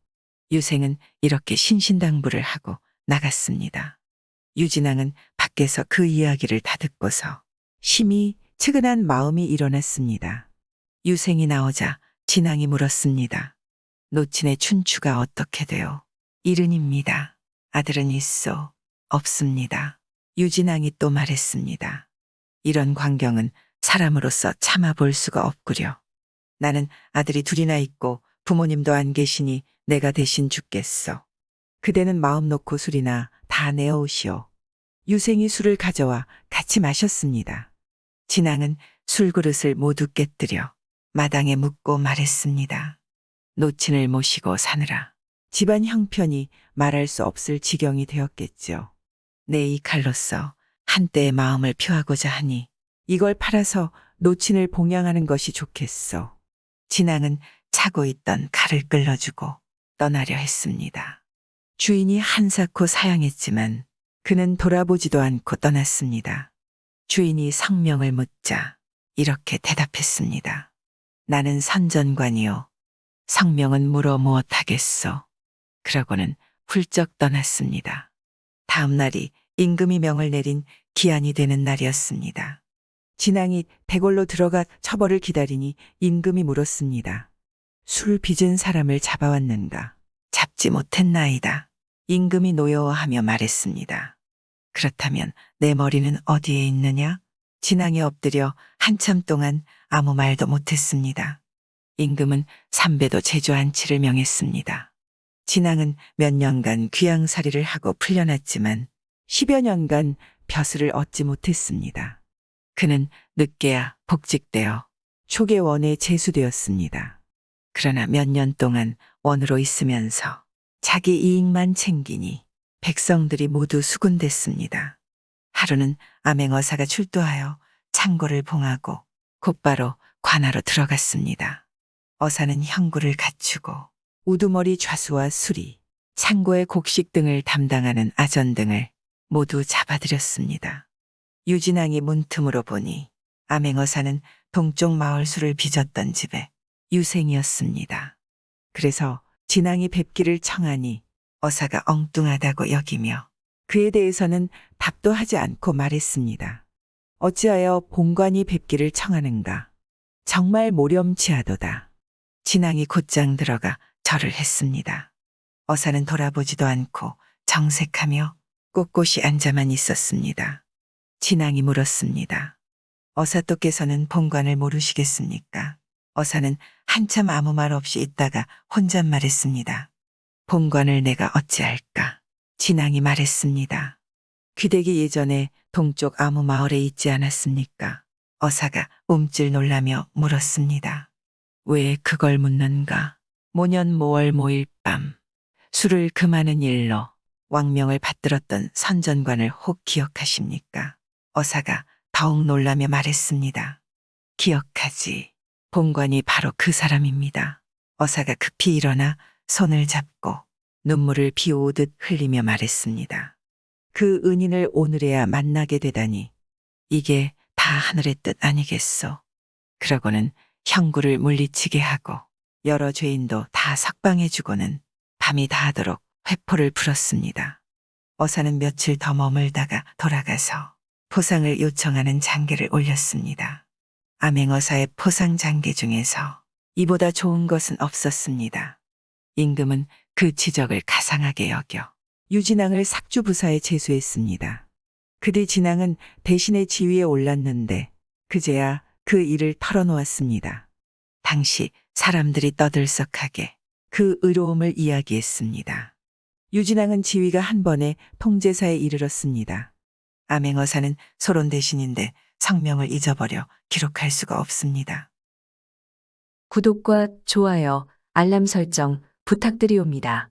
유생은 이렇게 신신당부를 하고 나갔습니다. 유진왕은 밖에서 그 이야기를 다 듣고서 심히 측은한 마음이 일어났습니다. 유생이 나오자 진왕이 물었습니다. 노친의 춘추가 어떻게 돼요? 이른입니다. 아들은 있소? 없습니다. 유진왕이 또 말했습니다. 이런 광경은 사람으로서 참아볼 수가 없구려. 나는 아들이 둘이나 있고 부모님도 안 계시니 내가 대신 죽겠소. 그대는 마음 놓고 술이나 다 내어오시오. 유생이 술을 가져와 같이 마셨습니다. 진왕은 술그릇을 모두 깨뜨려 마당에 묻고 말했습니다. 노친을 모시고 사느라 집안 형편이 말할 수 없을 지경이 되었겠죠. 내 이 칼로서 한때의 마음을 표하고자 하니 이걸 팔아서 노친을 봉양하는 것이 좋겠소. 진왕은 차고 있던 칼을 끌어주고 떠나려 했습니다. 주인이 한사코 사양했지만 그는 돌아보지도 않고 떠났습니다. 주인이 성명을 묻자 이렇게 대답했습니다. 나는 선전관이요. 성명은 물어 무엇하겠소. 그러고는 훌쩍 떠났습니다. 다음 날이 임금이 명을 내린 기한이 되는 날이었습니다. 진왕이 대궐로 들어가 처벌을 기다리니 임금이 물었습니다. 술 빚은 사람을 잡아왔는가? 잡지 못했나이다. 임금이 노여워하며 말했습니다. 그렇다면 내 머리는 어디에 있느냐? 진왕이 엎드려 한참 동안 아무 말도 못했습니다. 임금은 삼배도 제주안치를 명했습니다. 진왕은 몇 년간 귀양살이를 하고 풀려났지만 10여 년간 벼슬을 얻지 못했습니다. 그는 늦게야 복직되어 초계원에 제수되었습니다. 그러나 몇 년 동안 원으로 있으면서 자기 이익만 챙기니 백성들이 모두 수군댔습니다. 하루는 암행어사가 출두하여 창고를 봉하고 곧바로 관하로 들어갔습니다. 어사는 형구를 갖추고 우두머리 좌수와 수리, 창고의 곡식 등을 담당하는 아전 등을 모두 잡아들였습니다. 유진왕이 문틈으로 보니 암행어사는 동쪽 마을수를 빚었던 집의 유생이었습니다. 그래서 진왕이 뵙기를 청하니 어사가 엉뚱하다고 여기며 그에 대해서는 답도 하지 않고 말했습니다. 어찌하여 본관이 뵙기를 청하는가? 정말 모렴치하도다. 진왕이 곧장 들어가 절을 했습니다. 어사는 돌아보지도 않고 정색하며 꼿꼿이 앉아만 있었습니다. 진왕이 물었습니다. 어사또께서는 본관을 모르시겠습니까? 어사는 한참 아무 말 없이 있다가 혼잣말했습니다. 본관을 내가 어찌할까? 진왕이 말했습니다. 귀대기 예전에 동쪽 아무 마을에 있지 않았습니까? 어사가 움찔 놀라며 물었습니다. 왜 그걸 묻는가? 모년 모월 모일 밤 술을 금하는 일로 왕명을 받들었던 선전관을 혹 기억하십니까? 어사가 더욱 놀라며 말했습니다. 기억하지. 본관이 바로 그 사람입니다. 어사가 급히 일어나 손을 잡고 눈물을 비오듯 흘리며 말했습니다. 그 은인을 오늘에야 만나게 되다니 이게 다 하늘의 뜻 아니겠소. 그러고는 형구를 물리치게 하고 여러 죄인도 다 석방해주고는 밤이 다하도록 회포를 풀었습니다. 어사는 며칠 더 머물다가 돌아가서 포상을 요청하는 장계를 올렸습니다. 암행어사의 포상 장계 중에서 이보다 좋은 것은 없었습니다. 임금은 그 지적을 가상하게 여겨 유진왕을 삭주부사에 제수했습니다. 그뒤 진왕은 대신의 지위에 올랐는데 그제야 그 일을 털어놓았습니다. 당시 사람들이 떠들썩하게 그 의로움을 이야기했습니다. 유진왕은 지위가 한 번에 통제사에 이르렀습니다. 암행어사는 소론 대신인데 성명을 잊어버려 기록할 수가 없습니다. 구독과 좋아요, 알람 설정 부탁드리옵니다.